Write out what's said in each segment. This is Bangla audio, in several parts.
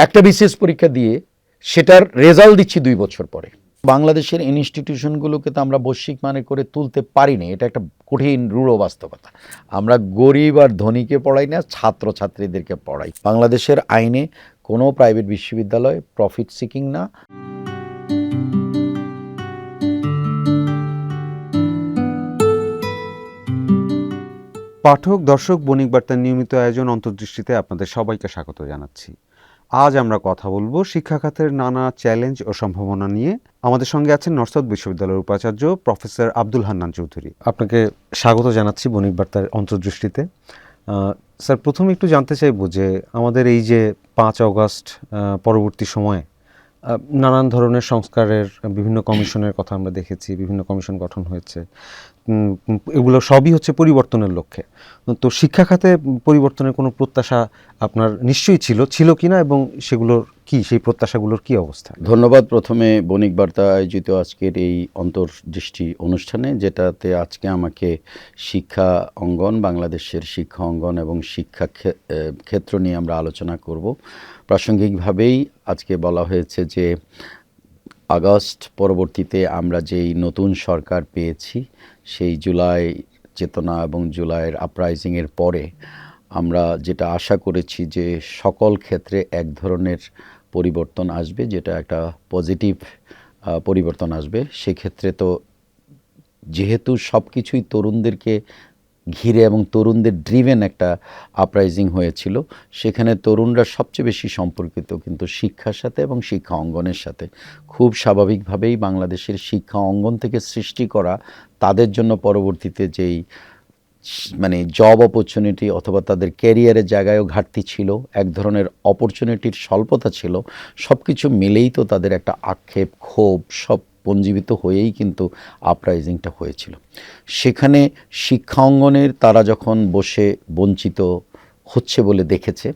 একটা বিশেষ পরীক্ষা দিয়ে সেটার রেজাল্ট দিচ্ছি 2 বছর পরে। বাংলাদেশের ইনস্টিটিউশনগুলোকে তো আমরা বৈশ্বিক মানে করে তুলতে পারিনি, এটা একটা কঠিন রূঢ় বাস্তবতা। আমরা গরিব আর ধনীকে পড়াই না, ছাত্রছাত্রীদেরকে পড়াই। বাংলাদেশের আইনে কোনো প্রাইভেট বিশ্ববিদ্যালয় প্রফিট সিকিং না। পাঠক, দর্শক, বণিক বার্তার নিয়মিত আয়োজন অন্তর্দৃষ্টিতে আপনাদের সবাইকে স্বাগত জানাচ্ছি। আজ আমরা কথা বলবো শিক্ষা খাতের নানা চ্যালেঞ্জ ও সম্ভাবনা নিয়ে। আমাদের সঙ্গে আছেন নর্থ সাউথ বিশ্ববিদ্যালয়ের উপাচার্য প্রফেসর আব্দুল হান্নান চৌধুরী। আপনাকে স্বাগত জানাচ্ছি বণিক বার্তার অন্তর্দৃষ্টিতে। স্যার, প্রথমে একটু জানতে চাইবো যে আমাদের এই যে 5 অগস্ট পরবর্তী সময়ে নানান ধরনের সংস্কারের বিভিন্ন কমিশনের কথা আমরা দেখেছি, বিভিন্ন কমিশন গঠন হয়েছে, এগুলো সবই হচ্ছে পরিবর্তনের লক্ষ্যে। তো শিক্ষা খাতে পরিবর্তনের কোনো প্রত্যাশা আপনার নিশ্চয়ই ছিল কিনা, এবং সেগুলোর কি, সেই প্রত্যাশাগুলোর কি অবস্থা? ধন্যবাদ প্রথমে বণিক বার্তা আয়োজিত আজকের এই অন্তর্দৃষ্টি অনুষ্ঠানে, যেটাতে আজকে আমাকে শিক্ষা অঙ্গন, বাংলাদেশের শিক্ষা অঙ্গন এবং শিক্ষা ক্ষেত্র নিয়ে আমরা আলোচনা করব। প্রাসঙ্গিকভাবেই আজকে বলা হয়েছে যে আগস্ট পরবর্তীতে আমরা যেই নতুন সরকার পেয়েছি, সেই জুলাই চেতনা এবং জুলাইয়ের আপরাইজিংয়ের পরে আমরা যেটা আশা করেছি যে সকল ক্ষেত্রে এক ধরনের পরিবর্তন আসবে, যেটা একটা পজিটিভ পরিবর্তন আসবে। সেক্ষেত্রে তো যেহেতু সব কিছুই তরুণদেরকে ঘিরে এবং তরুণদের ড্রিভেন একটা আপরাইজিং হয়েছিল, সেখানে তরুণরা সবচেয়ে বেশি সম্পর্কিত কিন্তু শিক্ষার সাথে এবং শিক্ষা অঙ্গনের সাথে। খুব স্বাভাবিকভাবেই বাংলাদেশের শিক্ষা অঙ্গন থেকে সৃষ্টি করা তাদের জন্য পরবর্তীতে যেই মানে জব অপরচুনিটি অথবা তাদের ক্যারিয়ারের জায়গায়ও ঘাটতি ছিল, এক ধরনের অপরচুনিটির স্বল্পতা ছিল, সব কিছু মিলেই তো তাদের একটা আক্ষেপ, ক্ষোভ সব পঞ্জীবিত হয়েই কিন্তু আপরাইজিংটা হয়েছিল। সেখানে শিক্ষা অঙ্গনের তারা যখন বসে বঞ্চিত হচ্ছে বলে দেখেছে,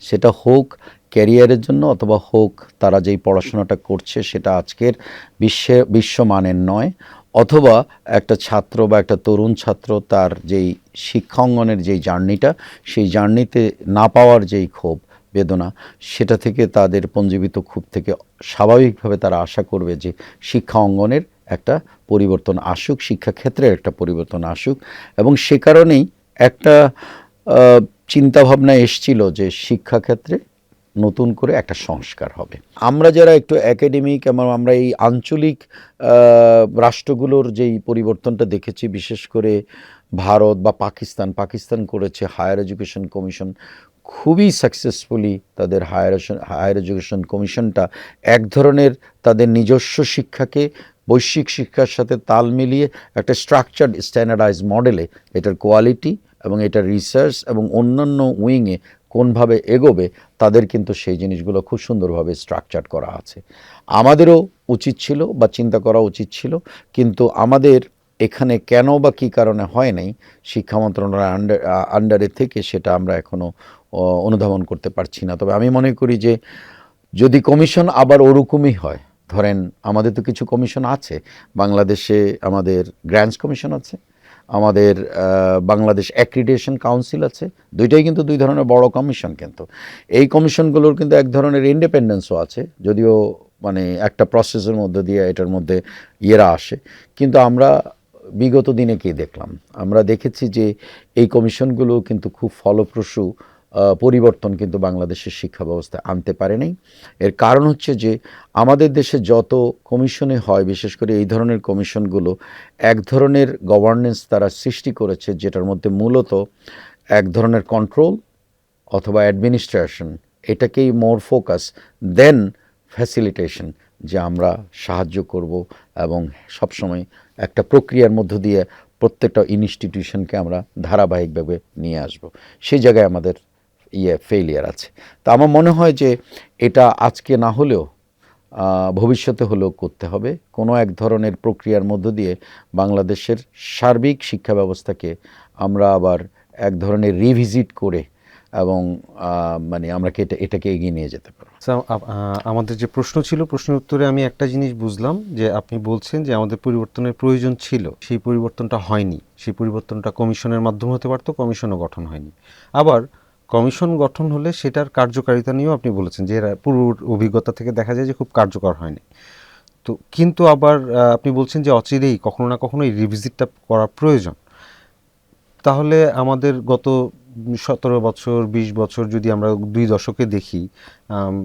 সেটা হোক ক্যারিয়ারের জন্য অথবা হোক তারা যেই পড়াশোনাটা করছে সেটা আজকের বিশ্বমানের নয়, অথবা একটা ছাত্র বা একটা তরুণ ছাত্র তার যেই শিক্ষা অঙ্গনের যেই জার্নিটা, সেই জার্নিতে না পাওয়ার যেই ক্ষোভ বেদনা, সেটা থেকে তাদের পঞ্জীবিত ক্ষোভ থেকে স্বাভাবিকভাবে তারা আশা করবে যে শিক্ষা অঙ্গনের একটা পরিবর্তন আসুক, শিক্ষাক্ষেত্রের একটা পরিবর্তন আসুক। এবং সে কারণেই একটা চিন্তাভাবনা এসছিল যে শিক্ষাক্ষেত্রে নতুন করে একটা সংস্কার হবে। আমরা যারা একটু একাডেমিক এবং আমরা এই আঞ্চলিক রাষ্ট্রগুলোর যেই পরিবর্তনটা দেখেছি, বিশেষ করে ভারত বা পাকিস্তান করেছে হায়ার এডুকেশন কমিশন খুবই সাকসেসফুলি। তাদের হায়ার এডুকেশন কমিশনটা এক ধরনের তাদের নিজস্ব শিক্ষাকে বৈশ্বিক শিক্ষার সাথে তাল মিলিয়ে একটা স্ট্রাকচার্ড স্ট্যান্ডার্ডাইজ মডেলে এটার কোয়ালিটি এবং এটার রিসার্চ এবং অন্যান্য উইংয়ে কোনভাবে এগোবে, তাদের কিন্তু সেই জিনিসগুলো খুব সুন্দরভাবে স্ট্রাকচার করা আছে। আমাদেরও উচিত ছিল বা চিন্তা করা উচিত ছিল, কিন্তু আমাদের এখানে কেন বা কী কারণে হয় নাই, শিক্ষা মন্ত্রণালয়ের আন্ডারে থেকে সেটা আমরা এখনও অনুধাবন করতে পারছি না। তবে আমি মনে করি যে যদি কমিশন আবার ওরকমই হয়, ধরেন আমাদের তো কিছু কমিশন আছে বাংলাদেশে, আমাদের গ্র্যান্টস কমিশন আছে, আমাদের বাংলাদেশ অ্যাক্রিডিটেশন কাউন্সিল আছে, দুইটাই কিন্তু দুই ধরনের বড় কমিশন। কিন্তু এই কমিশনগুলোর কিন্তু এক ধরনের ইন্ডিপেন্ডেন্সও আছে, যদিও মানে একটা প্রসেসের মধ্যে দিয়ে এটার মধ্যে ইয়েরা আসে। কিন্তু আমরা বিগত দিনে কি দেখলাম, আমরা দেখেছি যে এই কমিশনগুলো কিন্তু খুব ফলপ্রসূ পরিবর্তন কিন্তু বাংলাদেশের শিক্ষা ব্যবস্থায় আনতে পারে নাই। এর কারণ হচ্ছে যে আমাদের দেশে যত কমিশনে হয়, বিশেষ করে এই ধরনের কমিশনগুলো এক ধরনের গভর্নেন্স তারা সৃষ্টি করেছে, যেটার মধ্যে মূলত এক ধরনের কন্ট্রোল অথবা অ্যাডমিনিস্ট্রেশন, এটাকেই মোর ফোকাস দেন ফ্যাসিলিটেশন, যে আমরা সাহায্য করব এবং সবসময় একটা প্রক্রিয়ার মধ্য দিয়ে প্রত্যেকটা ইনস্টিটিউশনকে আমরা ধারাবাহিকভাবে নিয়ে আসব। সেই জায়গায় আমাদের ফেইলিয়ার আছে। তা আমার মনে হয় যে এটা আজকে না হলেও ভবিষ্যতে হলেও করতে হবে। কোনো এক ধরনের প্রক্রিয়ার মধ্য দিয়ে বাংলাদেশের সার্বিক শিক্ষা ব্যবস্থাকে আমরা আবার এক ধরনের রিভিজিট করে এবং মানে আমরা এটাকে এগিয়ে নিয়ে যেতে পারব। আমাদের যে প্রশ্ন ছিল, প্রশ্নের উত্তরে আমি একটা জিনিস বুঝলাম, যে আপনি বলছেন যে আমাদের পরিবর্তনের প্রয়োজন ছিল, সেই পরিবর্তনটা হয়নি। সেই পরিবর্তনটা কমিশনের মাধ্যমে হতে পারতো, কমিশনও গঠন হয়নি। আবার কমিশন গঠন হলে সেটার কার্যকারিতা নিয়েও আপনি বলেছেন যে এরা পূর্ব অভিজ্ঞতা থেকে দেখা যায় যে খুব কার্যকর হয়নি। তো কিন্তু আবার আপনি বলছেন যে অচিরেই কখনো না কখনো এই রিভিজিটটা করা প্রয়োজন। তাহলে আমাদের গত 17 বছর 20 বছর যদি আমরা 2 দশকে দেখি, আম,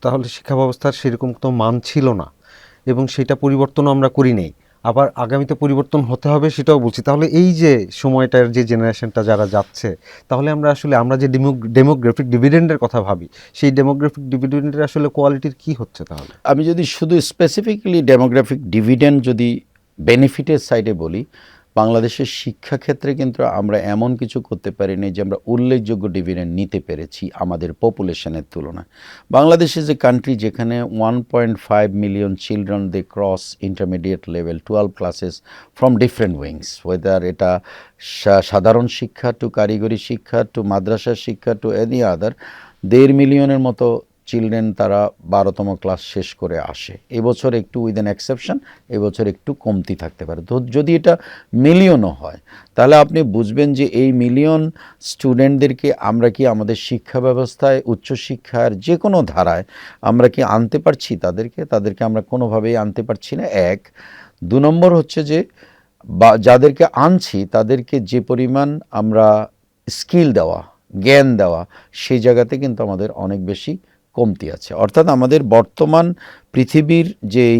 তাহলে শিক্ষা ব্যবস্থার সেরকম তো মান ছিল না এবং সেটা পরিবর্তনও আমরা করি নাই। আবার আগামীতে পরিবর্তন হতে হবে সেটাও বলছি। তাহলে এই যে সময়টার যে জেনারেশনটা যারা যাচ্ছে, তাহলে আমরা যে ডেমোগ্রাফিক ডিভিডেন্ডের কথা ভাবি, সেই ডেমোগ্রাফিক ডিভিডেন্ডের আসলে কোয়ালিটির কি হচ্ছে তাহলে? আমি যদি শুধু স্পেসিফিক্যালি ডেমোগ্রাফিক ডিভিডেন্ড যদি বেনিফিটের সাইডে বলি, বাংলাদেশের শিক্ষাক্ষেত্রে কিন্তু আমরা এমন কিছু করতে পারিনি যে আমরা উল্লেখযোগ্য ডিভিডেন্ড নিতে পেরেছি আমাদের পপুলেশনের তুলনায়। বাংলাদেশ ইজ এ কান্ট্রি যেখানে 1.5 million children they cross intermediate level 12 classes from different wings, whether এটা সাধারণ শিক্ষা টু কারিগরি শিক্ষা টু মাদ্রাসা শিক্ষা টু এনি আদার। 1.5 মিলিয়নের মতো চিলড্রেন তারা 12তম ক্লাস শেষ করে আসে। এবছর একটু উইথ অ্যান এক্সেপশন, এবছর একটু কমতি থাকতে পারে। তো যদি এটা মিলিয়নও হয়, তাহলে আপনি বুঝবেন যে এই মিলিয়ন স্টুডেন্টদেরকে আমরা কি আমাদের শিক্ষা ব্যবস্থায়, উচ্চশিক্ষার যে কোনো ধারায় আমরা কি আনতে পারছি? তাদেরকে আমরা কোনোভাবেই আনতে পারছি না। 1, 2 নম্বর হচ্ছে যে যাদেরকে আনছি তাদেরকে যে পরিমাণ আমরা স্কিল দেওয়া, জ্ঞান দেওয়া, সেই জায়গাতে কিন্তু আমাদের অনেক বেশি কমতি আছে। অর্থাৎ আমাদের বর্তমান পৃথিবীর যেই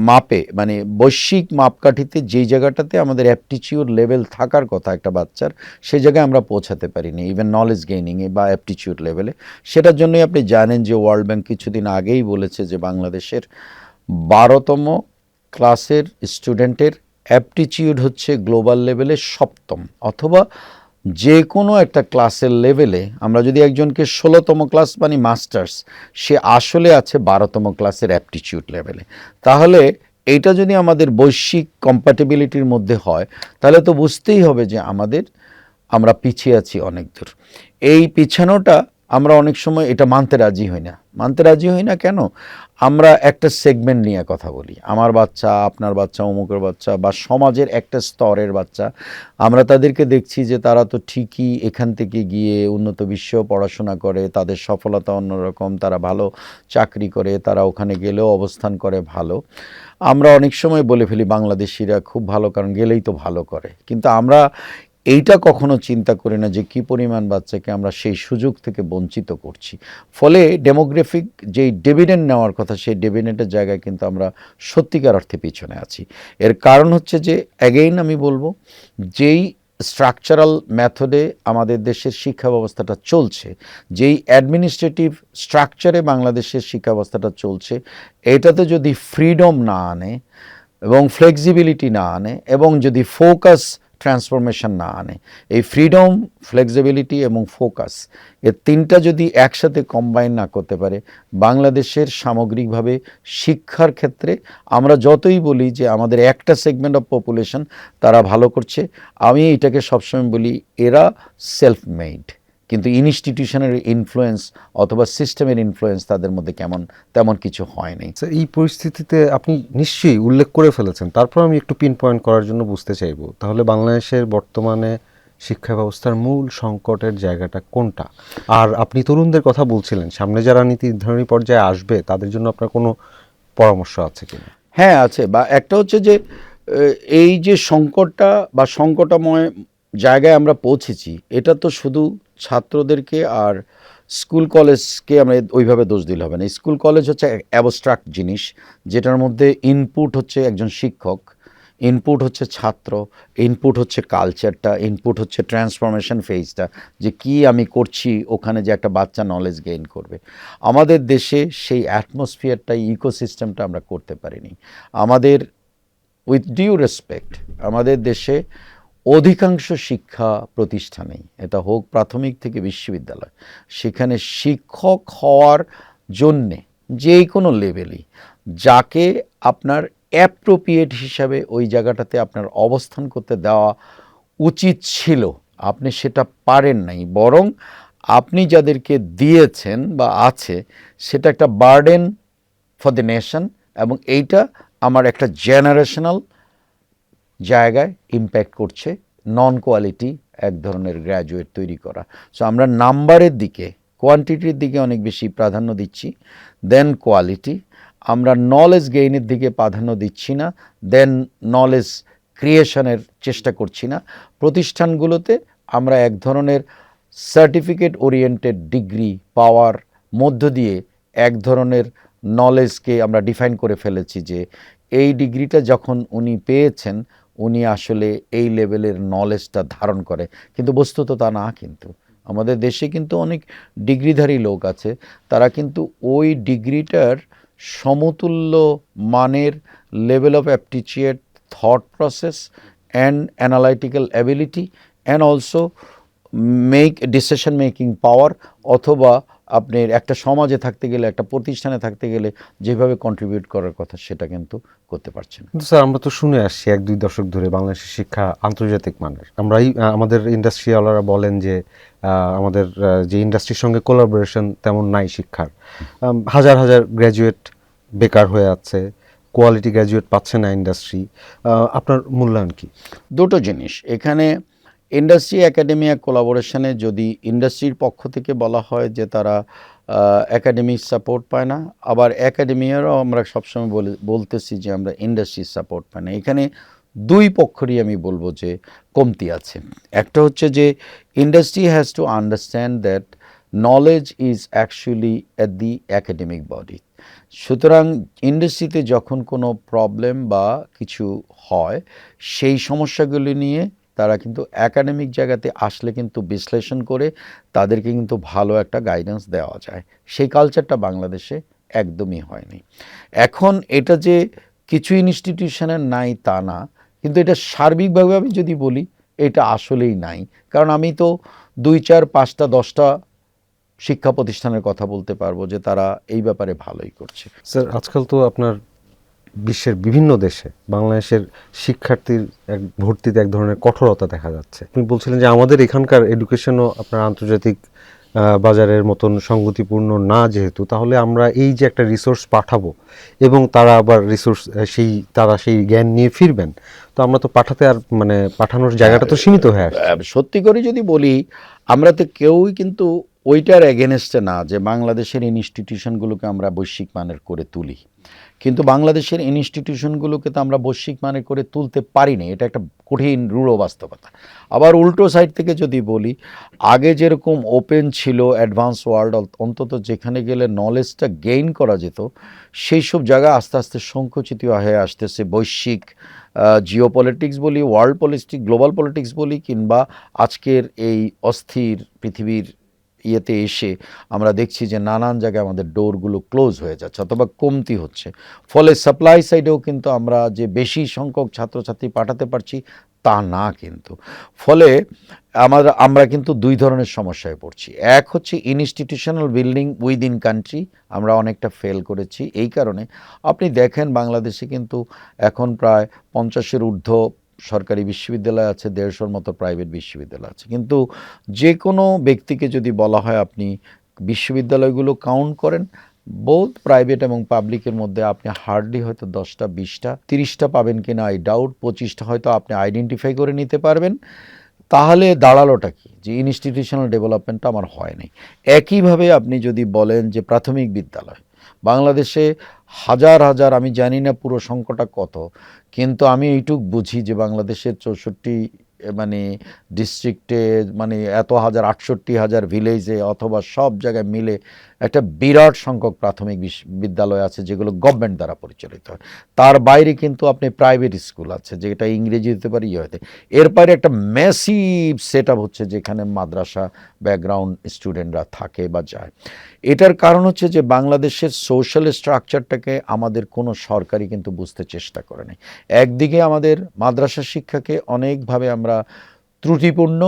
মাপে, মানে বৈশ্বিক মাপকাঠিতে যেই জায়গাটাতে আমাদের অ্যাপটিচিউড লেভেল থাকার কথা একটা বাচ্চার, সেই জায়গায় আমরা পৌঁছাতে পারিনি ইভেন নলেজ গেইনিংয়ে বা অ্যাপটিচিউড লেভেলে। সেটার জন্যই আপনি জানেন যে ওয়ার্ল্ড ব্যাংক কিছুদিন আগেই বলেছে যে বাংলাদেশের 12তম ক্লাসের স্টুডেন্টের অ্যাপটিচিউড হচ্ছে গ্লোবাল লেভেলে 7ম, অথবা যে কোনো একটা ক্লাসের লেভেলে আমরা যদি একজনকে 16তম ক্লাস মানে মাস্টার্স, সে আসলে আছে 12তম ক্লাসের অ্যাপটিচিউড লেভেলে। তাহলে এইটা যদি আমাদের বৈশ্বিক কম্প্যাটিবিলিটির মধ্যে হয়, তাহলে তো বুঝতেই হবে যে আমরা পিছিয়ে আছি অনেক দূর। এই পিছানোটা আমরা অনেক সময় এটা মানতে রাজি হই না। কেন? আমরা একটা সেগমেন্ট নিয়ে কথা বলি, আমার বাচ্চা, আপনার বাচ্চা, অমুকের বাচ্চা, বা সমাজের একটা স্তরের বাচ্চা। আমরা তাদেরকে দেখছি যে তারা তো ঠিকই এখান থেকে গিয়ে উন্নত বিশ্বেও পড়াশোনা করে, তাদের সফলতা অন্যরকম, তারা ভালো চাকরি করে, তারা ওখানে গেলেও অবস্থান করে ভালো। আমরা অনেক সময় বলে ফেলি বাংলাদেশিরা খুব ভালো, কারণ গেলেই তো ভালো করে। কিন্তু আমরা এইটা কখনো চিন্তা করি না যে কী পরিমাণ বাচ্চাকে আমরা সেই সুযোগ থেকে বঞ্চিত করছি। ফলে ডেমোগ্রাফিক যেই ডিভিডেন্ড নেওয়ার কথা, সেই ডিভিডেন্ডের জায়গায় কিন্তু আমরা সত্যিকার অর্থে পিছনে আছি। এর কারণ হচ্ছে যে অ্যাগেইন আমি বলবো, যেই স্ট্রাকচারাল মেথডে আমাদের দেশের শিক্ষা ব্যবস্থাটা চলছে, যেই অ্যাডমিনিস্ট্রেটিভ স্ট্রাকচারে বাংলাদেশের শিক্ষা ব্যবস্থাটা চলছে, এটাতে যদি ফ্রিডম না আনে এবং ফ্লেক্সিবিলিটি না আনে, এবং যদি ফোকাস ট্রান্সফরমেশন না আনে, এই ফ্রিডম, ফ্লেক্সিবিলিটি এবং ফোকাস, এর তিনটা যদি একসাথে কম্বাইন না করতে পারে, বাংলাদেশের সামগ্রিকভাবে শিক্ষার ক্ষেত্রে আমরা যতই বলি যে আমাদের একটা সেগমেন্ট অফ পপুলেশন তারা ভালো করছে, আমি এটাকে সবসময় বলি এরা সেলফ মেড, কিন্তু ইনস্টিটিউশনের ইনফ্লুয়েন্স অথবা সিস্টেমের ইনফ্লুয়েন্স তাদের মধ্যে তেমন কিছু হয়নি। স্যার, এই পরিস্থিতিতে আপনি নিশ্চয়ই উল্লেখ করে ফেলেছেন, তারপর আমি একটু পিন পয়েন্ট করার জন্য বুঝতে চাইব, তাহলে বাংলাদেশের বর্তমানে শিক্ষা ব্যবস্থার মূল সংকটের জায়গাটা কোনটা? আর আপনি তরুণদের কথা বলছিলেন, সামনে যারা নীতি নির্ধারণী পর্যায়ে আসবে তাদের জন্য আপনার কোনো পরামর্শ আছে কিনা? হ্যাঁ আছে, বা একটা হচ্ছে যে এই যে সংকটটা বা সংকটাময় জায়গায় আমরা পৌঁছেছি, এটা তো শুধু ছাত্রদেরকে আর স্কুল কলেজকে আমরা ওইভাবে দোষ দিলে হবে না। স্কুল কলেজ হচ্ছে অ্যাবস্ট্রাক্ট জিনিস, যেটার মধ্যে ইনপুট হচ্ছে একজন শিক্ষক, ইনপুট হচ্ছে ছাত্র, ইনপুট হচ্ছে কালচারটা, ইনপুট হচ্ছে ট্রান্সফরমেশন ফেজটা, যে কি আমি করছি ওখানে, যে একটা বাচ্চা নলেজ গেইন করবে। আমাদের দেশে সেই অ্যাটমসফিয়ারটা, ইকোসিস্টেমটা আমরা করতে পারিনি। আমাদের, উইথ ডিউ রেসপেক্ট, আমাদের দেশে অধিকাংশ শিক্ষা প্রতিষ্ঠানেই, এটা হোক প্রাথমিক থেকে বিশ্ববিদ্যালয়, সেখানে শিক্ষক হওয়ার জন্যে যে কোনো লেভেলই যাকে আপনার অ্যাপ্রোপ্রিয়েট হিসাবে ওই জায়গাটাতে আপনার অবস্থান করতে দেওয়া উচিত ছিল, আপনি সেটা পারেন নাই, বরং আপনি যাদেরকে দিয়েছেন বা আছে, সেটা একটা বার্ডেন ফর দ্য নেশন, এবং এইটা আমার একটা জেনারেশনাল জায়গায় ইম্প্যাক্ট করছে নন কোয়ালিটি এক ধরনের গ্র্যাজুয়েট তৈরি করা। সো আমরা নাম্বারের দিকে, কোয়ান্টিটির দিকে অনেক বেশি প্রাধান্য দিচ্ছি, দেন কোয়ালিটি। আমরা নলেজ গেইনের দিকে প্রাধান্য দিচ্ছি না, দেন নলেজ ক্রিয়েশনের চেষ্টা করছি না। প্রতিষ্ঠানগুলোতে আমরা এক ধরনের সার্টিফিকেট ওরিয়েন্টেড ডিগ্রি পাওয়ার মধ্য দিয়ে এক ধরনের নলেজকে আমরা ডিফাইন করে ফেলেছি যে এই ডিগ্রিটা যখন উনি পেয়েছেন উনি আসলে এই লেভেলের নলেজটা ধারণ করে, কিন্তু বস্তুত তা না। কিন্তু আমাদের দেশে কিন্তু অনেক ডিগ্রিধারী লোক আছে, তারা কিন্তু ওই ডিগ্রিটার সমতুল্য মানের level of aptitude, thought process and analytical ability and also decision making power, অথবা আপনার একটা সমাজে থাকতে গেলে, একটা প্রতিষ্ঠানে থাকতে গেলে যেভাবে কন্ট্রিবিউট করার কথা সেটা কিন্তু করতে পারছে না। কিন্তু স্যার, আমরা তো শুনে আসছি 1-2 দশক ধরে বাংলাদেশের শিক্ষা আন্তর্জাতিক মানের। আমরাই আমাদের ইন্ডাস্ট্রিয়ালরা বলেন যে আমাদের যে ইন্ডাস্ট্রির সঙ্গে কোলাবোরেশন তেমন নাই শিক্ষার। হাজার হাজার গ্র্যাজুয়েট বেকার হয়ে আছে, কোয়ালিটি গ্র্যাজুয়েট পাচ্ছে না ইন্ডাস্ট্রি। আপনার মূল্যায়ন কি? দুটো জিনিস এখানে। ইন্ডাস্ট্রি একাডেমিয়া কোলাবোরেশনে যদি ইন্ডাস্ট্রির পক্ষ থেকে বলা হয় যে তারা একাডেমিক সাপোর্ট পায় না, আবার একাডেমিয়ারও আমরা সবসময় বলতেছি যে আমরা ইন্ডাস্ট্রির সাপোর্ট পাই না। এখানে দুই পক্ষেরই আমি বলবো যে কমতি আছে। একটা হচ্ছে যে industry has to understand that knowledge is actually at the academic body. সুতরাং ইন্ডাস্ট্রিতে যখন কোনো প্রবলেম বা কিছু হয়, সেই সমস্যাগুলি নিয়ে তারা কিন্তু একাডেমিক জায়গাতে আসলে কিন্তু বিশ্লেষণ করে তাদেরকে কিন্তু ভালো একটা গাইডেন্স দেওয়া যায়। সেই কালচারটা বাংলাদেশে একদমই হয়নি। এখন এটা যে কিছু ইনস্টিটিউশনের নাই তা না, কিন্তু এটা সার্বিকভাবে আমি যদি বলি এটা আসলেই নাই। কারণ আমি তো 2, 4, 5টা 10টা শিক্ষা প্রতিষ্ঠানের কথা বলতে পারবো যে তারা এই ব্যাপারে ভালোই করছে। স্যার, আজকাল তো আপনার বিশ্বের বিভিন্ন দেশে বাংলাদেশের শিক্ষার্থীর ভর্তিতে এক ধরনের কঠোরতা দেখা যাচ্ছে। আপনি বলছিলেন যে আমাদের এখানকার এডুকেশনও আপনার আন্তর্জাতিক বাজারের মতন সঙ্গতিপূর্ণ না, যেহেতু তাহলে আমরা এই যে একটা রিসোর্স পাঠাবো এবং তারা আবার তারা সেই জ্ঞান নিয়ে ফিরবেন, তো আমরা তো পাঠানোর জায়গাটা তো সীমিত হয়ে আসছে। সত্যি করে যদি বলি, আমরা তো কেউই কিন্তু ওইটার এগেনস্টে না যে বাংলাদেশের ইনস্টিটিউশনগুলোকে আমরা বৈশ্বিক মানের করে তুলি, কিন্তু বাংলাদেশের ইনস্টিটিউশনগুলোকে তো আমরা বৈশ্বিক মানের করে তুলতে পারিনি। এটা একটা কঠিন রূঢ় বাস্তবতা। আবার উল্টো সাইড থেকে যদি বলি, আগে যেরকম ওপেন ছিল অ্যাডভান্স ওয়ার্ল্ড, অন্তত যেখানে গেলে নলেজটা গেইন করা যেত, সেই সব জায়গা আস্তে আস্তে সংকুচিত হয়ে আসতেছে। বৈশ্বিক জিওপলিটিক্স বলি, ওয়ার্ল্ড পলিটিক্স, গ্লোবাল পলিটিক্স বলি, কিংবা আজকের এই অস্থির পৃথিবীর ইয়েতে এসে আমরা দেখছি যে নানান জায়গায় আমাদের ডোরগুলো ক্লোজ হয়ে যাচ্ছে অথবা কমতি হচ্ছে। ফলে সাপ্লাই সাইডেও কিন্তু আমরা যে বেশি সংখ্যক ছাত্রছাত্রী পাঠাতে পারছি তা না। কিন্তু ফলে আমরা কিন্তু দুই ধরনের সমস্যায় পড়ছি। এক হচ্ছে ইনস্টিটিউশনাল বিল্ডিং উইদিন কান্ট্রি, আমরা অনেকটা ফেল করেছি। এই কারণে আপনি দেখেন বাংলাদেশে কিন্তু এখন প্রায় 50-এর ঊর্ধ্ব সরকারি বিশ্ববিদ্যালয় আছে, 150-র মতো প্রাইভেট বিশ্ববিদ্যালয় আছে। কিন্তু যে কোনো ব্যক্তিকে যদি বলা হয় আপনি বিশ্ববিদ্যালয়গুলো কাউন্ট করেন, বোথ প্রাইভেট এবং পাবলিকের মধ্যে আপনি হার্ডলি হয়তো 10টা, 20টা, 30টা পাবেন কিনা আই ডাউট। 25টা হয়তো আপনি আইডেন্টিফাই করে নিতে পারবেন। তাহলে দাঁড়ালোটা কি, যে ইনস্টিটিউশনাল ডেভেলপমেন্টটা আমার হয় নাই। একইভাবে আপনি যদি বলেন যে প্রাথমিক বিদ্যালয়, বাংলাদেশে হাজার হাজার, আমি জানি না পুরো সংখ্যাটা কত, কিন্তু আমি এইটুক বুঝি যে বাংলাদেশের 64 ডিস্ট্রিক্টে এত হাজার, 68,000 ভিলেজে অথবা সব জায়গায় মিলে একটা বিরাট সংখ্যক প্রাথমিক বিদ্যালয় আছে যেগুলো গভর্নমেন্ট দ্বারা পরিচালিত হয়। তার বাইরে কিন্তু আপনি প্রাইভেট স্কুল আছে, যেটা ইংরেজি হতে পারে, হতে এর বাইরে একটা ম্যাসিভ সেট আপ হচ্ছে যেখানে মাদ্রাসা ব্যাকগ্রাউন্ড স্টুডেন্টরা থাকে বা যায়। এটার কারণ হচ্ছে যে বাংলাদেশের সোশ্যাল স্ট্রাকচারটাকে আমাদের কোনো সরকারই কিন্তু বুঝতে চেষ্টা করে নাই। একদিকে আমাদের মাদ্রাসা শিক্ষাকে অনেকভাবে আমরা ত্রুটিপূর্ণ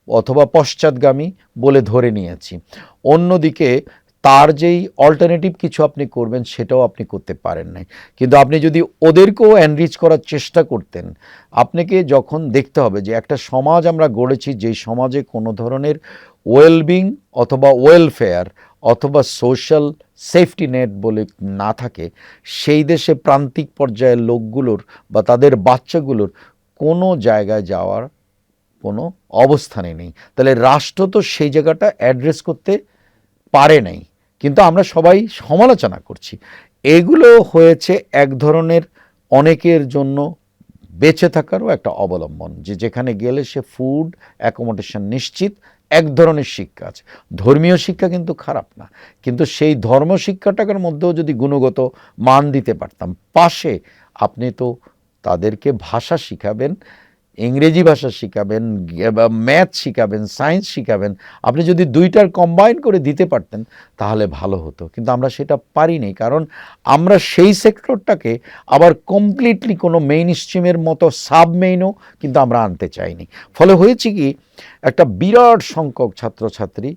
অথবা পশ্চাৎগামী বলে ধরে নিয়েছি, অন্যদিকে তার যেই অল্টারনেটিভ কিছু আপনি করবেন সেটাও আপনি করতে পারেন নাই। কিন্তু আপনি যদি ওদেরকেও এনরিচ করার চেষ্টা করতেন, আপনাকে যখন দেখতে হবে যে একটা সমাজ আমরা গড়েছি, যেই সমাজে কোনো ধরনের ওয়েলবিং অথবা ওয়েলফেয়ার অথবা সোশ্যাল সেফটি নেট বলে না থাকে, সেই দেশে প্রান্তিক পর্যায়ের লোকগুলোর বা তাদের বাচ্চাগুলোর কোনো জায়গায় যাওয়ার কোনো অবস্থানে নেই। তাহলে রাষ্ট্র তো সেই জায়গাটা অ্যাড্রেস করতে পারে নাই, কিন্তু আমরা সবাই সমালোচনা করছি। এগুলো হয়েছে এক ধরনের অনেকের জন্য বেঁচে থাকারও একটা অবলম্বন, যে যেখানে গেলে সে ফুড অ্যাকোমোডেশন নিশ্চিত, এক ধরনের শিক্ষা আছে। ধর্মীয় শিক্ষা কিন্তু খারাপ না, কিন্তু সেই ধর্ম শিক্ষাটার মধ্যেও যদি গুণগত মান দিতে পারতাম, পাশে আপনি তো তাদেরকে ভাষা শিখাবেন, ইংরেজি ভাষা শিখাবেন, ম্যাথ শিখাবেন, সায়েন্স শিখাবেন, আপনি যদি দুইটার কম্বাইন করে দিতে পারতেন তাহলে ভালো হতো। কিন্তু আমরা সেটা পারিনি, কারণ আমরা সেই সেক্টরটাকে আবার কমপ্লিটলি কোনো মেইন স্ট্রিমের মতো সাব মেইনও কিন্তু আমরা আনতে চাইনি। ফলে হয়েছে কি, একটা বিরাট সংখ্যক ছাত্রছাত্রী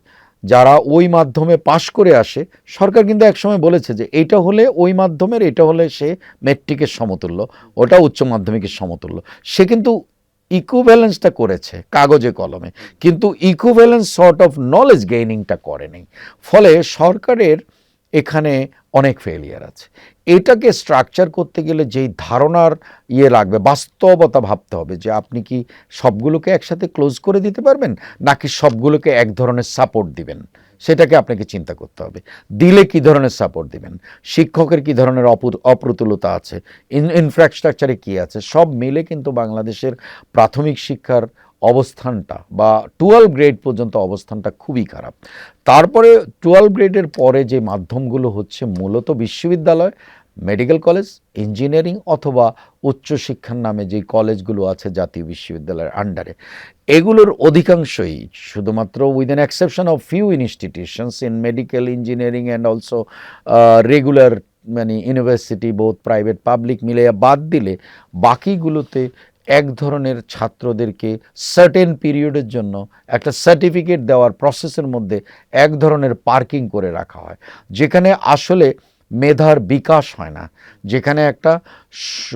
যারা ওই মাধ্যমে পাশ করে আসে, সরকার কিন্তু একসময় বলেছে যে এটা হলে ওই মাধ্যমের, এটা হলে সে মেট্রিকের সমতুল্য, ওটা উচ্চ মাধ্যমিকের সমতুল্য, সে কিন্তু ইকুইভ্যালেন্সটা করেছে কাগজে কলমে, কিন্তু ইকুইভ্যালেন্স সর্ট অফ নলেজ গেইনিংটা করেনি। ফলে সরকারের এখানে অনেক ফেলিয়ার আছে। এটাকে স্ট্রাকচার করতে গেলে যেই ধারণার লাগবে, বাস্তবতা ভাবতে হবে যে আপনি কি সবগুলোকে একসাথে ক্লোজ করে দিতে পারবেন, নাকি সবগুলোকে এক ধরনের সাপোর্ট দিবেন, সেটাকে আপনাকে চিন্তা করতে হবে। দিলে কি ধরনের সাপোর্ট দিবেন, শিক্ষকের কি ধরনের অপ্রতুলতা আছে, ইনফ্রাস্ট্রাকচারে কি আছে, সব মিলে কিন্তু বাংলাদেশের প্রাথমিক শিক্ষার অবস্থানটা বা 12 গ্রেড পর্যন্ত অবস্থানটা খুবই খারাপ। তারপরে 12 গ্রেডের পরে যে মাধ্যমগুলো হচ্ছে মূলত বিশ্ববিদ্যালয়, মেডিকেল কলেজ, ইঞ্জিনিয়ারিং অথবা উচ্চশিক্ষার নামে যে কলেজগুলো আছে জাতীয় বিশ্ববিদ্যালয়ের আন্ডারে, এগুলোর অধিকাংশই শুধুমাত্র with an exception of few institutions in medical, engineering and also regular মানে ইউনিভার্সিটি, বোথ প্রাইভেট পাবলিক মিলে বাদ দিলে বাকিগুলোতে এক ধরনের ছাত্রদেরকে সার্টেন পিরিয়ডের জন্য একটা সার্টিফিকেট দেওয়ার প্রসেসের মধ্যে এক ধরনের পার্কিং করে রাখা হয়, যেখানে আসলে মেধার বিকাশ হয় না, যেখানে একটা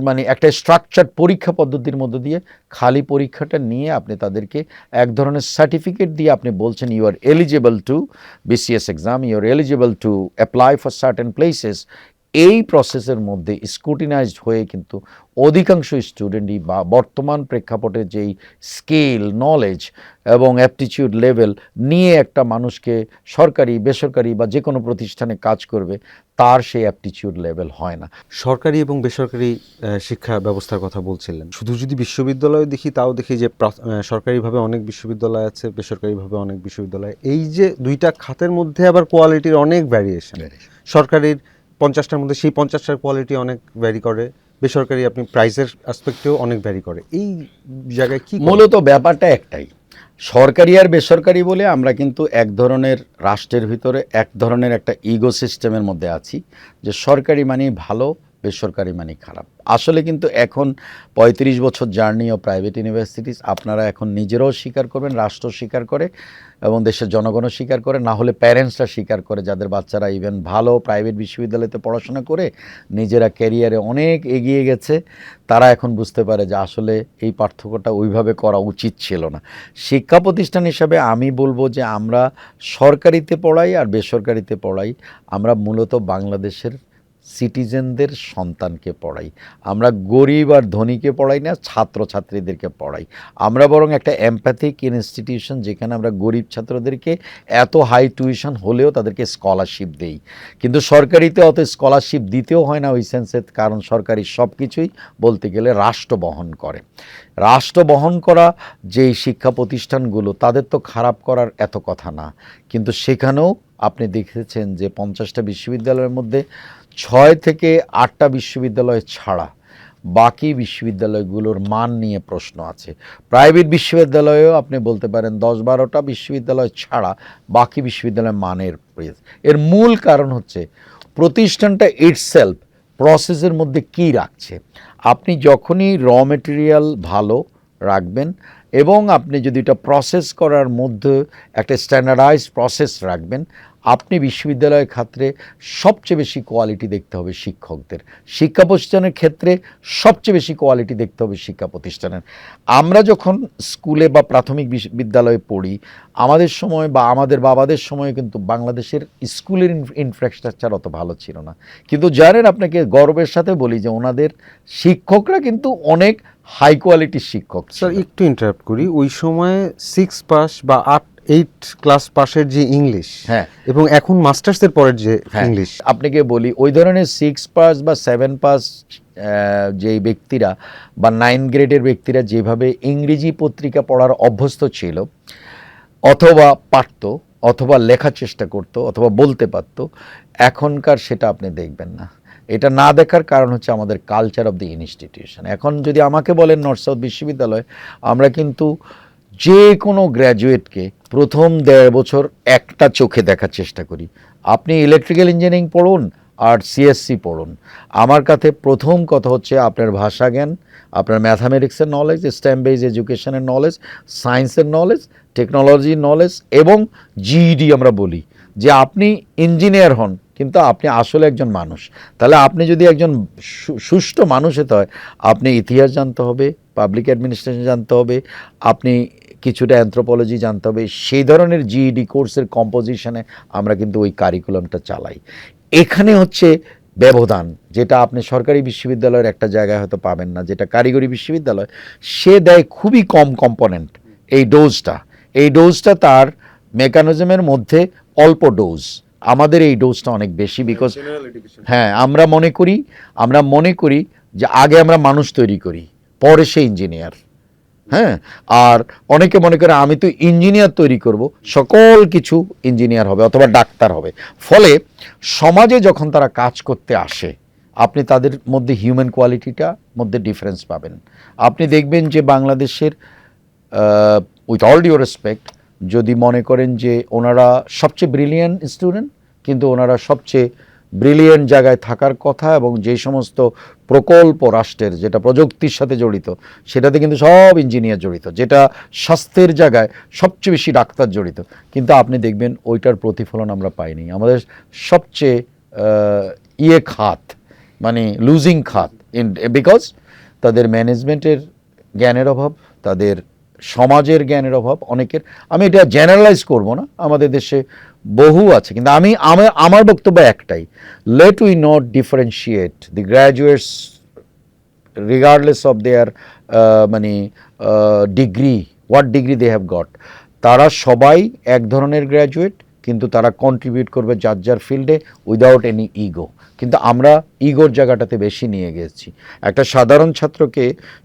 মানে একটা স্ট্রাকচার্ড পরীক্ষা পদ্ধতির মধ্য দিয়ে খালি পরীক্ষাটা নিয়ে আপনি তাদেরকে এক ধরনের সার্টিফিকেট দিয়ে আপনি বলছেন you are eligible to BCS exam, you are eligible to apply for certain places. এই প্রসেসের মধ্যে স্ক্রুটিনাইজড হয়ে কিন্তু অধিকাংশ স্টুডেন্টই বা বর্তমান প্রেক্ষাপটে যেই স্কিল, নলেজ এবং অ্যাপটিটিউড লেভেল নিয়ে একটা মানুষকে সরকারি, বেসরকারি বা যে কোনো প্রতিষ্ঠানে কাজ করবে, তার সেই অ্যাপটিটিউড লেভেল হয় না। সরকারি এবং বেসরকারি শিক্ষা ব্যবস্থার কথা বলছিলেন, শুধু যদি বিশ্ববিদ্যালয় দেখি তাও দেখি যে সরকারিভাবে অনেক বিশ্ববিদ্যালয় আছে, বেসরকারিভাবে অনেক বিশ্ববিদ্যালয়। এই যে দুইটা খাতের মধ্যে আবার কোয়ালিটির অনেক ভ্যারিয়েশন। সরকারির 50টার মধ্যে সেই 50টার কোয়ালিটি অনেক ভ্যারি করে, বেসরকারি আপনি প্রাইসের অ্যাসপেক্টেও অনেক ভ্যারি করে। এই জায়গায় কি মূলত ব্যাপারটা একটাই, সরকারি আর বেসরকারি বলে আমরা কিন্তু এক ধরনের রাষ্ট্রের ভিতরে এক ধরনের একটা ইগো সিস্টেমের মধ্যে আছি, যে সরকারি মানেই ভালো, বেসরকারি মানেই খারাপ। আসলে কিন্তু এখন 35 বছর জার্নি ও প্রাইভেট ইউনিভার্সিটিস, আপনারা এখন নিজেরাও স্বীকার করবেন, রাষ্ট্র স্বীকার করে এবং দেশের জনগণও স্বীকার করে, না হলে প্যারেন্টসরা স্বীকার করে, যাদের বাচ্চারা ইভেন ভালো প্রাইভেট বিশ্ববিদ্যালয়তে পড়াশোনা করে নিজেরা ক্যারিয়ারে অনেক এগিয়ে গেছে, তারা এখন বুঝতে পারে যে আসলে এই পার্থক্যটা ওইভাবে করা উচিত ছিল না। শিক্ষা প্রতিষ্ঠান হিসাবে আমি বলবো যে আমরা সরকারিতে পড়াই আর বেসরকারিতে পড়াই, আমরা মূলত বাংলাদেশের সিটিজেনদের সন্তানকে পড়াই। আমরা গরিব আর ধনীকে পড়াই না, ছাত্রছাত্রীদেরকে পড়াই। আমরা বরং একটা এমপ্যাথিক ইনস্টিটিউশন, যেখানে আমরা গরিব ছাত্রদেরকে এত হাই টিউশন হলেও তাদেরকে স্কলারশিপ দেই। কিন্তু সরকারিতে অত স্কলারশিপ দিতেও হয় না ওই সেন্সে, কারণ সরকারি সব কিছুই বলতে গেলে রাষ্ট্র বহন করে। রাষ্ট্র বহন করা যেই শিক্ষা প্রতিষ্ঠানগুলো, তাদের তো খারাপ করার এত কথা না, কিন্তু সেখানেও আপনি দেখেছেন যে 50টা বিশ্ববিদ্যালয়ের মধ্যে 6 থেকে 8টা বিশ্ববিদ্যালয় ছাড়া বাকি বিশ্ববিদ্যালয়গুলোর মান নিয়ে প্রশ্ন আছে। প্রাইভেট বিশ্ববিদ্যালয়েও আপনি বলতে পারেন 10-12টা বিশ্ববিদ্যালয় ছাড়া বাকি বিশ্ববিদ্যালয়ের মানের এর মূল কারণ হচ্ছে প্রতিষ্ঠানটা ইটসেলফ প্রসেসের মধ্যে কি রাখছে। আপনি যখনই র মেটেরিয়াল ভালো রাখবেন এবং আপনি যদি এটা প্রসেস করার মধ্যে একটা স্ট্যান্ডার্ডাইজড প্রসেস রাখবেন, আপনি বিশ্ববিদ্যালয়ের ক্ষেত্রে সবচেয়ে বেশি কোয়ালিটি দেখতে হবে শিক্ষকদের, শিক্ষা প্রতিষ্ঠানের ক্ষেত্রে সবচেয়ে বেশি কোয়ালিটি দেখতে হবে শিক্ষা প্রতিষ্ঠানের। আমরা যখন স্কুলে বা প্রাথমিক বিদ্যালয়ে পড়ি, আমাদের সময় বা আমাদের বাবাদের সময় কিন্তু বাংলাদেশের স্কুলের ইনফ্রাস্ট্রাকচার অত ভালো ছিল না, কিন্তু জানেন, আপনাকে গর্বের সাথে বলি যে ওনাদের শিক্ষকরা কিন্তু অনেক হাই কোয়ালিটির শিক্ষক স্যার ছিল। একটু ইন্টারাপ্ট করি, ওই সময় 6 পাস বা 8 ক্লাস পাশের যে ইংলিশ, হ্যাঁ। এবং এখন মাস্টার্সের পরের যে হ্যাঁ, ইংলিশ, আপনাকে বলি ওই ধরনের 6 পাস বা 7 পাস যেই ব্যক্তিরা বা 9 গ্রেডের ব্যক্তিরা যেভাবে ইংরেজি পত্রিকা পড়ার অভ্যস্ত ছিল, অথবা পারত, অথবা লেখার চেষ্টা করত, অথবা বলতে পারত, এখনকার সেটা আপনি দেখবেন না। এটা না দেখার কারণ হচ্ছে আমাদের কালচার অফ দ্য ইনস্টিটিউশন। এখন যদি আমাকে বলেন নর্থ সাউথ বিশ্ববিদ্যালয়, আমরা কিন্তু যে কোনো গ্র্যাজুয়েটকে প্রথম 1.5 বছর একটা চোখে দেখার চেষ্টা করি। আপনি ইলেকট্রিক্যাল ইঞ্জিনিয়ারিং পড়ুন আর সিএসসি পড়ুন, আমার কাছে প্রথম কথা হচ্ছে আপনার ভাষা জ্ঞান, আপনার ম্যাথামেটিক্সের নলেজ, স্ট্যাম্প বেজ এডুকেশনের নলেজ, সায়েন্সের নলেজ, টেকনোলজির নলেজ, এবং জিইডি আমরা বলি যে আপনি ইঞ্জিনিয়ার হন কিন্তু আপনি আসলে একজন মানুষ। তাহলে আপনি যদি একজন সুষ্ঠু মানুষ হতে হয়, আপনি ইতিহাস জানতে হবে, পাবলিক অ্যাডমিনিস্ট্রেশন জানতে হবে, আপনি কিছুটা অ্যানথ্রোপোলজি জানতে হবে। সেই ধরনের জিইডি কোর্সের কম্পোজিশনে আমরা কিন্তু ওই কারিকুলামটা চালাই। এখানে হচ্ছে ব্যবধান, যেটা আপনি সরকারি বিশ্ববিদ্যালয়ের একটা জায়গায় হয়তো পাবেন না, যেটা কারিগরি বিশ্ববিদ্যালয় সে দেয় খুবই কম কম্পোনেন্ট। এই ডোজটা তার মেকানিজমের মধ্যে অল্প ডোজ, আমাদের এই ডোজটা অনেক বেশি। বিকজ হ্যাঁ, আমরা মনে করি যে আগে আমরা মানুষ তৈরি করি, পরে সে ইঞ্জিনিয়ার। হ্যাঁ, আর অনেকে মনে করে আমি তো ইঞ্জিনিয়ার তৈরি করব, সকল কিছু ইঞ্জিনিয়ার হবে অথবা ডাক্তার হবে। ফলে সমাজে যখন তারা কাজ করতে আসে, আপনি তাদের মধ্যে হিউম্যান কোয়ালিটিটা মধ্যে ডিফারেন্স পাবেন। আপনি দেখবেন যে বাংলাদেশের, উইথ অল ডিউ রেসপেক্ট, যদি মনে করেন যে ওনারা সবচেয়ে ব্রিলিয়ান্ট স্টুডেন্ট, কিন্তু ওনারা সবচেয়ে ব্রিলিয়ান্ট জায়গায় থাকার কথা, এবং যে সমস্ত প্রকল্প রাষ্ট্রের যেটা প্রযুক্তির সাথে জড়িত সেটাতে কিন্তু সব ইঞ্জিনিয়ার জড়িত, যেটা স্বাস্থ্যের জায়গায় সবচেয়ে বেশি ডাক্তার জড়িত, কিন্তু আপনি দেখবেন ওইটার প্রতিফলন আমরা পাইনি। আমাদের সবচেয়ে খাত, মানে লুজিং খাত, বিকজ তাদের ম্যানেজমেন্টের জ্ঞানের অভাব, তাদের সমাজের জ্ঞানের অভাব অনেকের। আমি এটা জেনারেলাইজ করব না, আমাদের দেশে বহু আছে, কিন্তু আমার বক্তব্য একটাই, let we not differentiate the graduates regardless of their degree, what degree they have got. তারা সবাই এক ধরনের গ্র্যাজুয়েট, কিন্তু তারা কন্ট্রিবিউট করবে যার যার ফিল্ডে উইদাউট এনি ইগো। কিন্তু আমরা ইগোর জায়গাটাতে বেশি নিয়ে গেছি। একটা সাধারণ ছাত্রকে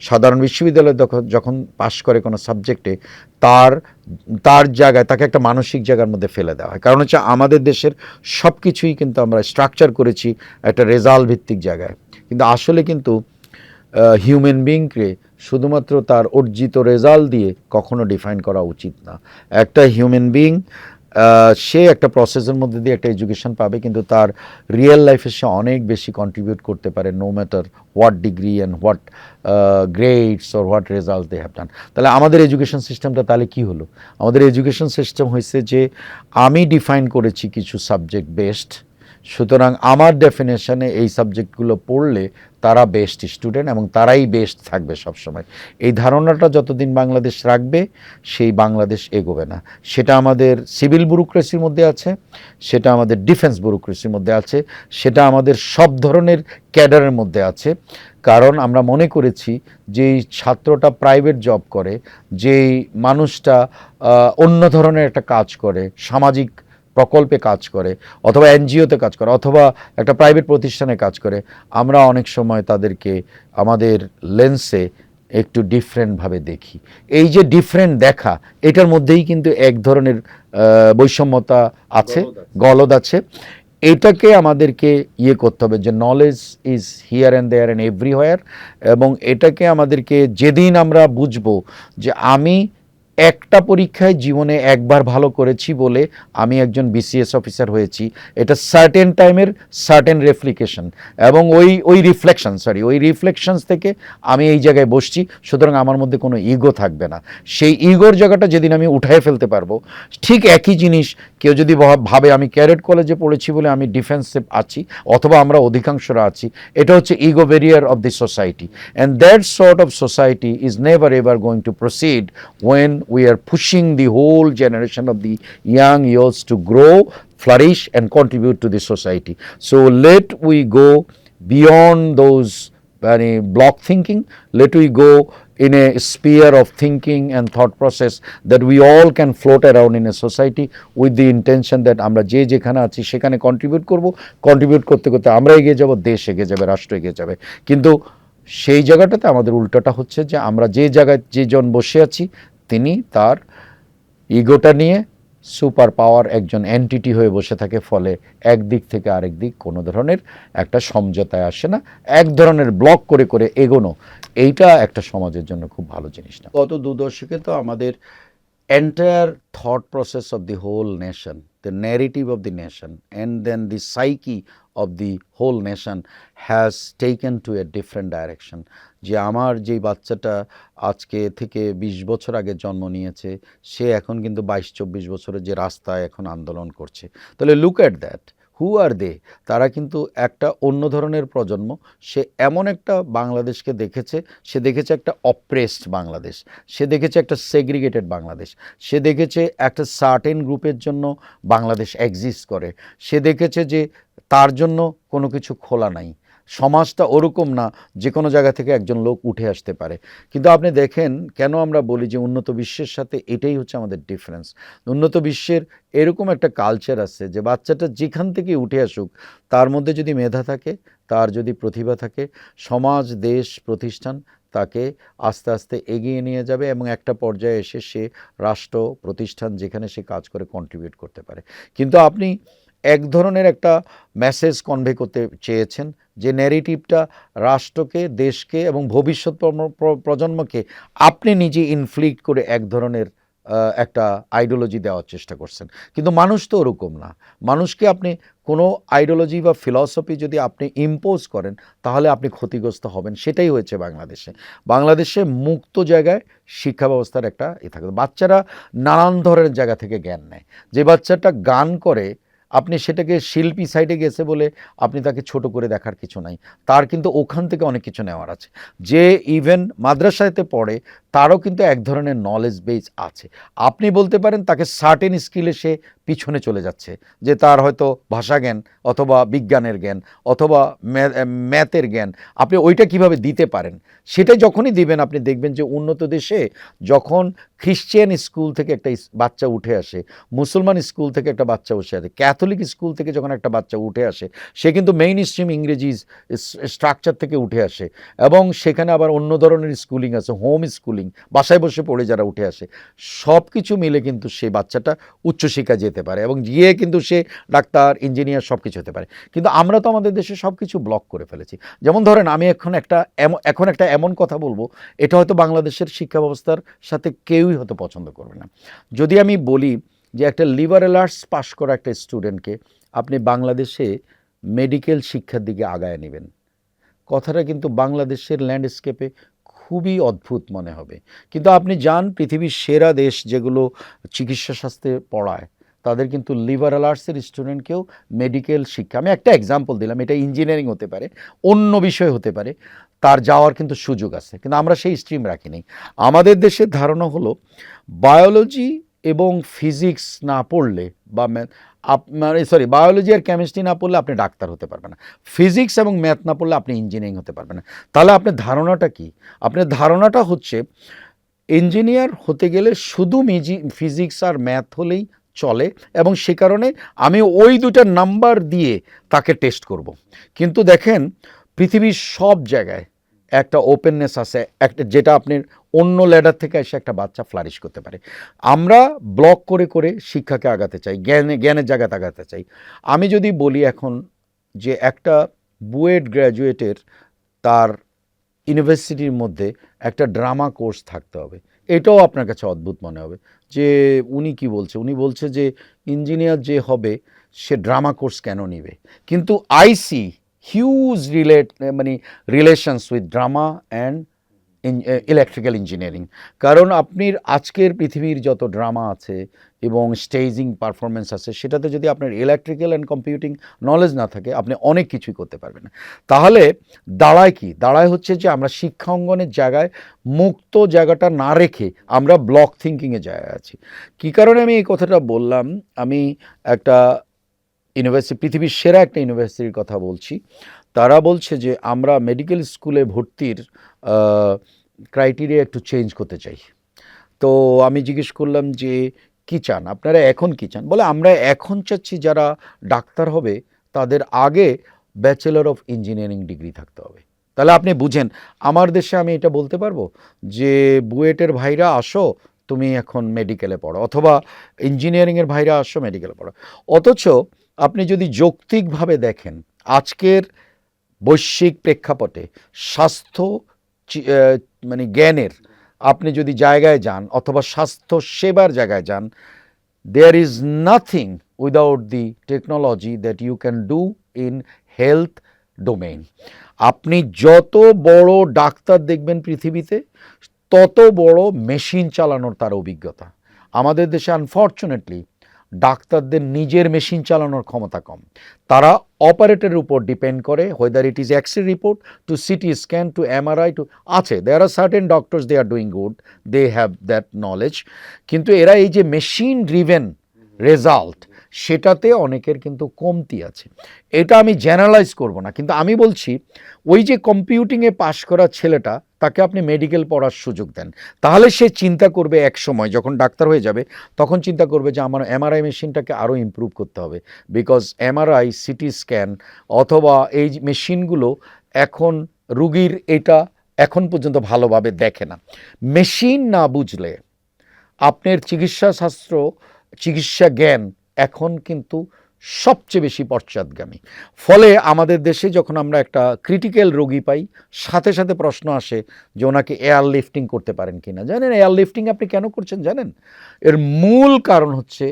সাধারণ বিশ্ববিদ্যালয়ে যখন পাশ করে কোনো সাবজেক্টে, তার জায়গায় তাকে একটা মানসিক জায়গার মধ্যে ফেলে দেওয়া হয়। কারণ হচ্ছে আমাদের দেশের সব কিছুই কিন্তু আমরা স্ট্রাকচার করেছি একটা রেজাল্ট ভিত্তিক জায়গায়, কিন্তু আসলে কিন্তু হিউম্যান বিংকে শুধুমাত্র তার অর্জিত রেজাল্ট দিয়ে কখনো ডিফাইন করা উচিত না। একটা হিউম্যান বিং সে একটা প্রসেসের মধ্যে দিয়ে একটা এডুকেশন পাবে, কিন্তু তার রিয়েল লাইফে সে অনেক বেশি কন্ট্রিবিউট করতে পারে, no matter what degree and what grades or what result they have done. তাহলে আমাদের এডুকেশন সিস্টেমটা তাহলে কি হলো? আমাদের এডুকেশন সিস্টেম হয়েছে যে আমি ডিফাইন করেছি কিছু সাবজেক্ট বেস্ট, সুতরাং আমার ডেফিনেশনে এই সাবজেক্টগুলো পড়লে তারা বেস্ট স্টুডেন্ট এবং তারাই বেস্ট থাকবে সবসময়। এই ধারণাটা যতদিন বাংলাদেশ রাখবে, সেই বাংলাদেশ এগোবে না। সেটা আমাদের সিভিল ব্যুরোক্রেসির মধ্যে আছে, সেটা আমাদের ডিফেন্স ব্যুরোক্রেসির মধ্যে আছে, সেটা আমাদের সব ধরনের ক্যাডারের মধ্যে আছে। কারণ আমরা মনে করেছি যেই ছাত্রটা প্রাইভেট জব করে, যেই মানুষটা অন্য ধরনের একটা কাজ করে, সামাজিক প্রকল্পে কাজ করে, অথবা এনজিওতে কাজ করে, অথবা একটা প্রাইভেট প্রতিষ্ঠানে কাজ করে, আমরা অনেক সময় তাদেরকে আমাদের লেন্সে একটু ডিফারেন্টভাবে দেখি। এই যে ডিফারেন্ট দেখা, এটার মধ্যেই কিন্তু এক ধরনের বৈষম্যতা আছে, গলদ আছে। এটাকে আমাদেরকে করতে হবে যে knowledge is here and there and everywhere, এবং এটাকে আমাদেরকে যেদিন আমরা বুঝবো যে আমি একটা পরীক্ষায় জীবনে একবার ভালো করেছি বলে আমি একজন বিসিএস অফিসার হয়েছি, এটা সার্টেন টাইমের সার্টেন রেফ্লিকেশন, এবং ওই রিফ্লেকশনস থেকে আমি এই জায়গায় বসছি, সুতরাং আমার মধ্যে কোনো ইগো থাকবে না। সেই ইগোর জায়গাটা যেদিন আমি উঠায় ফেলতে পারবো, ঠিক একই জিনিস কেউ যদি ভাবে আমি ক্যাডেট কলেজে পড়েছি বলে আমি ডিফেন্সে আছি, অথবা আমরা অধিকাংশরা আছি, এটা হচ্ছে ego barrier of the society, and that sort of society is never ever going to proceed when we are pushing the whole generation of the young youths to grow, flourish and contribute to the society. So let we go beyond those মানে block thinking, let we go in a sphere of thinking and thought process that we all can float around in a society with the intention that আমরা যে যেখানে আছি সেখানে কন্ট্রিবিউট করতে করতে আমরা এগিয়ে যাব, দেশ এগিয়ে যাবে, রাষ্ট্র এগিয়ে যাবে। কিন্তু সেই জায়গাটাতে আমাদের উল্টোটা হচ্ছে যে আমরা যে জায়গায় যেজন বসে আছি তিনি তার ইগোটা নিয়ে সুপার পাওয়ার একজন এন্টিটি হয়ে বসে থাকে, ফলে একদিক থেকে আরেক দিক কোনো ধরনের একটা সমঝোতায় আসে না, এক ধরনের ব্লক করে করে এগোনো, এইটা একটা সমাজের জন্য খুব ভালো জিনিস না। গত 2 দশকে তো আমাদের entire thought process of the whole nation, the narrative of the nation, and then the psyche of the whole nation has taken to a different direction. যে আমার যেই বাচ্চাটা আজকে থেকে 20 বছর আগে জন্ম নিয়েছে, সে এখন কিন্তু 22-24 বছরের যে রাস্তায় এখন আন্দোলন করছে, তাহলে লুক অ্যাট দ্যাট, হু আর দে? তারা কিন্তু একটা অন্য ধরনের প্রজন্ম। সে এমন একটা বাংলাদেশকে দেখেছে, সে দেখেছে একটা অপ্রেসড বাংলাদেশ, সে দেখেছে একটা সেগ্রিগেটেড বাংলাদেশ, সে দেখেছে একটা সার্টেন গ্রুপের জন্য বাংলাদেশ এক্সিস্ট করে, সে দেখেছে যে তার জন্য কোনো কিছু খোলা নাই, সমাজটা ওরকম না যে কোনো জায়গা থেকে একজন লোক উঠে আসতে পারে। কিন্তু আপনি দেখেন, কেন আমরা বলি যে উন্নত বিশ্বের সাথে এটাই হচ্ছে আমাদের ডিফারেন্স। উন্নত বিশ্বের এরকম একটা কালচার আছে যে বাচ্চাটা যেখান থেকে উঠে আসুক, তার মধ্যে যদি মেধা থাকে, তার যদি প্রতিভা থাকে, সমাজ, দেশ, প্রতিষ্ঠান তাকে আস্তে আস্তে এগিয়ে নিয়ে যাবে এবং একটা পর্যায়ে এসে সে রাষ্ট্র, প্রতিষ্ঠান যেখানে সে কাজ করে কন্ট্রিবিউট করতে পারে। কিন্তু আপনি এক ধরনের একটা মেসেজ কনভে করতে চেয়েছেন যে ন্যারেটিভটা রাষ্ট্রকে, দেশকে এবং ভবিষ্যৎ প্রজন্মকে আপনি নিজে ইনফ্লিক্ট করে এক ধরনের একটা আইডিওলজি দেওয়ার চেষ্টা করছেন। কিন্তু মানুষ তো ওরকম না। মানুষকে আপনি কোনো আইডিওলজি বা ফিলসফি যদি আপনি ইম্পোজ করেন, তাহলে আপনি ক্ষতিগ্রস্ত হবেন। সেটাই হয়েছে বাংলাদেশে। বাংলাদেশে মুক্ত জায়গায় শিক্ষা ব্যবস্থার একটা থাকে। বাচ্চারা নানান ধরনের জায়গা থেকে জ্ঞান নেয়। যে বাচ্চাটা গান করে, আপনি সেটাকে শিল্পী সাইডে গেছে বলে আপনি তাকে ছোট করে দেখার কিছু নাই, তার কিন্তু ওখান থেকে অনেক কিছু নেওয়ার আছে। যে ইভেন মাদ্রাসাতে পড়ে, তারও কিন্তু এক ধরনের নলেজ বেস আছে। আপনি বলতে পারেন তাকে সার্টেন স্কিলে সে পিছনে চলে যাচ্ছে, যে তার হয়তো ভাষা জ্ঞান অথবা বিজ্ঞানের জ্ঞান অথবা ম্যাথের জ্ঞান, আপনি ওইটা কিভাবে দিতে পারেন সেটা যখনই দিবেন, আপনি দেখবেন যে উন্নত দেশে যখন খ্রিশ্চান স্কুল থেকে একটা বাচ্চা উঠে আসে, মুসলমান স্কুল থেকে একটা বাচ্চা উঠে আসে, ক্যাথলিক স্কুল থেকে যখন একটা বাচ্চা উঠে আসে, সে কিন্তু মেইন স্ট্রিম ইংরেজি স্ট্রাকচার থেকে উঠে আসে এবং সেখানে আবার অন্য ধরনের স্কুলিং আছে, হোম স্কুলিং, বাসায় বসে পড়ে যারা উঠে আসে, সব কিছু মিলে কিন্তু সেই বাচ্চাটা উচ্চশিক্ষা যেতে পারে এবং গিয়ে কিন্তু সে ডাক্তার, ইঞ্জিনিয়ার সব কিছু হতে পারে। কিন্তু আমরা তো আমাদের দেশে সব কিছু ব্লক করে ফেলেছি। যেমন ধরেন, আমি এখন একটা এমন কথা বলবো, এটা হয়তো বাংলাদেশের শিক্ষা ব্যবস্থার সাথে কেউই হয়তো পছন্দ করবে না। যদি আমি বলি যে একটা লিবারেল আর্টস পাশ করা একটা স্টুডেন্টকে আপনি বাংলাদেশে মেডিকেল শিক্ষার দিকে আগায় নেবেন, কথাটা কিন্তু বাংলাদেশের ল্যান্ডস্কেপে খুবই অদ্ভুত মনে হবে। কিন্তু আপনি যান পৃথিবীর সেরা দেশ যেগুলো চিকিৎসা শাস্ত্রে পড়ায়, তাদের কিন্তু লিবারাল আর্টসের স্টুডেন্টকেও মেডিকেল শিক্ষা, আমি একটা এক্সাম্পল দিলাম, এটা ইঞ্জিনিয়ারিং হতে পারে, অন্য বিষয় হতে পারে, তার যাওয়ার কিন্তু সুযোগ আছে। কিন্তু আমরা সেই স্ট্রিম রাখি নাই। আমাদের দেশের ধারণা হলো বায়োলজি এবং ফিজিক্স না পড়লে বা বায়োলজি আর কেমিস্ট্রি না পড়লে আপনি ডাক্তার হতে পারবেন না, ফিজিক্স এবং ম্যাথ না পড়লে আপনি ইঞ্জিনিয়ারিং হতে পারবেন না। তাহলে আপনার ধারণাটা কি? আপনার ধারণাটা হচ্ছে ইঞ্জিনিয়ার হতে গেলে শুধু ফিজিক্স আর ম্যাথ হলেই চলে এবং সে কারণে আমি ওই দুটা নাম্বার দিয়ে তাকে টেস্ট করব। কিন্তু দেখেন, পৃথিবীর সব জায়গায় একটা ওপেননেস আছে, একটা যেটা আপনার অন্য ল্যাডার থেকে এসে একটা বাচ্চা ফ্লারিশ করতে পারে। আমরা ব্লক করে করে শিক্ষাকে আগাতে চাই, জ্ঞানের জায়গাতে আগাতে চাই। আমি যদি বলি এখন যে একটা বুয়েট গ্র্যাজুয়েটের তার ইউনিভার্সিটির মধ্যে একটা ড্রামা কোর্স থাকতে হবে, এটাও আপনার কাছে অদ্ভুত মনে হবে যে উনি কি বলছে। উনি বলছে যে ইঞ্জিনিয়ার যে হবে সে ড্রামা কোর্স কেন নিবে। কিন্তু I see huge relations with drama and electrical engineering. কারণ আপনি আজকের পৃথিবীর যত ড্রামা আছে এবং স্টেজিং পারফরমেন্স আছে, সেটাতে যদি আপনার ইলেকট্রিক্যাল অ্যান্ড কম্পিউটিং নলেজ না থাকে, আপনি অনেক কিছুই করতে পারবেন না। তাহলে দাঁড়ায় কি? দাঁড়ায় হচ্ছে যে আমরা শিক্ষা অঙ্গনের জায়গায় মুক্ত জায়গাটা না রেখে আমরা ব্লক থিঙ্কিংয়ে জায়গায় আছি। কী কারণে আমি এই কথাটা বললাম? আমি একটা ইউনিভার্সিটি, পৃথিবীর সেরা একটা ইউনিভার্সিটির কথা বলছি, তারা বলছে যে আমরা মেডিকেল স্কুলে ভর্তির ক্রাইটেরিয়া একটু চেঞ্জ করতে চাই। তো আমি জিজ্ঞেস করলাম যে কী চান আপনারা, এখন কী চান? বলে আমরা এখন চাচ্ছি যারা ডাক্তার হবে তাদের আগে ব্যাচেলর অফ ইঞ্জিনিয়ারিং ডিগ্রি থাকতে হবে। তাহলে আপনি বুঝেন, আমার দেশে আমি এটা বলতে পারবো যে বুয়েটের ভাইরা আসো তুমি এখন মেডিকেলে পড়ো, অথবা ইঞ্জিনিয়ারিংয়ের ভাইরা আসো মেডিকেলে পড়ো। অথচ আপনি যদি যৌক্তিকভাবে দেখেন আজকের বৈশ্বিক প্রেক্ষাপটে স্বাস্থ্য মানে জ্ঞানের আপনি যদি জায়গায় যান অথবা স্বাস্থ্য সেবার জায়গায় যান, there is nothing without the technology that you can do in health domain. আপনি যত বড় ডাক্তার দেখবেন পৃথিবীতে তত বড় মেশিন চালানোর তার অভিজ্ঞতা। আমাদের দেশে আনফর্চুনেটলি ডাক্তারদের নিজের মেশিন চালানোর ক্ষমতা কম। তারা অপারেটরের উপর ডিপেন্ড করে, whether it is X-ray report to CT scan to MRI to আছে, there are certain doctors, they are doing good, they have that knowledge. কিন্তু এরা এই যে মেশিন ড্রিভেন রেজাল্ট, সেটাতে অনেকের কিন্তু কমতি আছে। এটা আমি জেনারেলাইজ করব না, কিন্তু আমি বলছি ওই যে কম্পিউটিংয়ে পাশ করা ছেলেটা, তাকে আপনি মেডিকেল পড়ার সুযোগ দেন, তাহলে সে চিন্তা করবে এক সময় যখন ডাক্তার হয়ে যাবে তখন চিন্তা করবে যে আমার এমআরআই মেশিনটাকে আরও ইমপ্রুভ করতে হবে, বিকজ এমআরআই, সিটি স্ক্যান অথবা এই মেশিনগুলো এখন রুগীর এটা এখন পর্যন্ত ভালোভাবে দেখে না। মেশিন না বুঝলে আপনার চিকিৎসাশাস্ত্র, চিকিৎসা জ্ঞান এখন কিন্তু সবচেয়ে বেশি পশ্চাৎগামী। ফলে আমাদের দেশে যখন আমরা একটা ক্রিটিক্যাল রোগী পাই, সাথে সাথে প্রশ্ন আসে যে ওনাকে এয়ার লিফটিং করতে পারেন কি না। জানেন এয়ার লিফটিং আপনি কেন করছেন জানেন? এর মূল কারণ হচ্ছে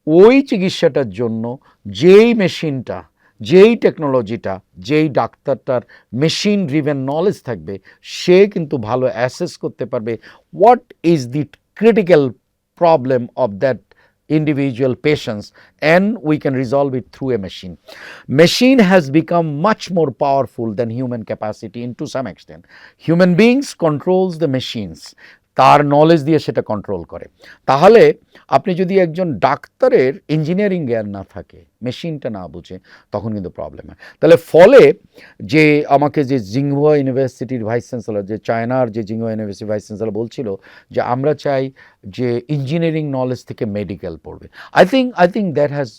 ওই চিকিৎসাটার জন্য যেই মেশিনটা, যেই টেকনোলজিটা, যেই ডাক্তারটার মেশিন ড্রিভেন নলেজ থাকবে, সে কিন্তু ভালো অ্যাসেস করতে পারবে what is the critical problem of that individual patients, and we can resolve it through a machine. Machine has become much more powerful than human capacity in to some extent. Human beings controls the machines, তার নলেজ দিয়ে সেটা কন্ট্রোল করে। তাহলে আপনি যদি একজন ডাক্তারের ইঞ্জিনিয়ারিং জ্ঞান না থাকে, মেশিনটা না বুঝে, তখন কিন্তু প্রবলেম হয়। তাহলে ফলে যে আমাকে যে জিংহুয়া ইউনিভার্সিটির ভাইস চ্যান্সেলর, যে চায়নার যে জিংহুয়া ইউনিভার্সিটির ভাইস চ্যান্সেলর বলছিল যে আমরা চাই যে ইঞ্জিনিয়ারিং নলেজ থেকে মেডিকেল পড়বে, I think that has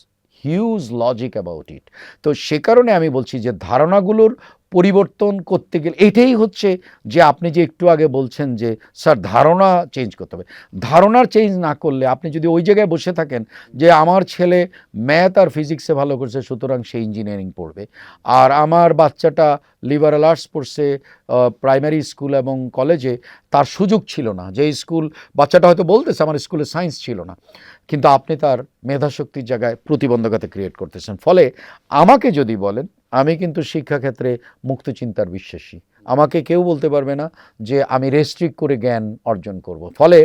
huge logic about it. তো সে কারণে আমি বলছি যে ধারণাগুলোর পরিবর্তন করতে গেলে এটাই হচ্ছে যে আপনি যে একটু আগে বলছেন যে স্যার ধারণা চেঞ্জ করতে হবে, ধারণার চেঞ্জ না করলে আপনি যদি ওই জায়গায় বসে থাকেন যে আমার ছেলে ম্যাথ আর ফিজিক্সে ভালো করছে সুতরাং সে ইঞ্জিনিয়ারিং পড়বে, আর আমার বাচ্চাটা লিবারাল আর্টস পড়ছে প্রাইমারি স্কুল এবং কলেজে, তার সুযোগ ছিল না, যে স্কুল বাচ্চাটা হয়তো বলতেছে আমার স্কুলে সায়েন্স ছিল না, কিন্তু আপনি তার মেধাশক্তির জায়গায় প্রতিবন্ধকতা ক্রিয়েট করতেছেন। ফলে আমাকে যদি বলেন, আমি কিন্তু শিক্ষাক্ষেত্রে মুক্ত চিন্তার বিশ্বাসী। আমাকে কেউ বলতে পারবে না যে আমি রেস্ট্রিক্ট করে জ্ঞান অর্জন করব। ফলে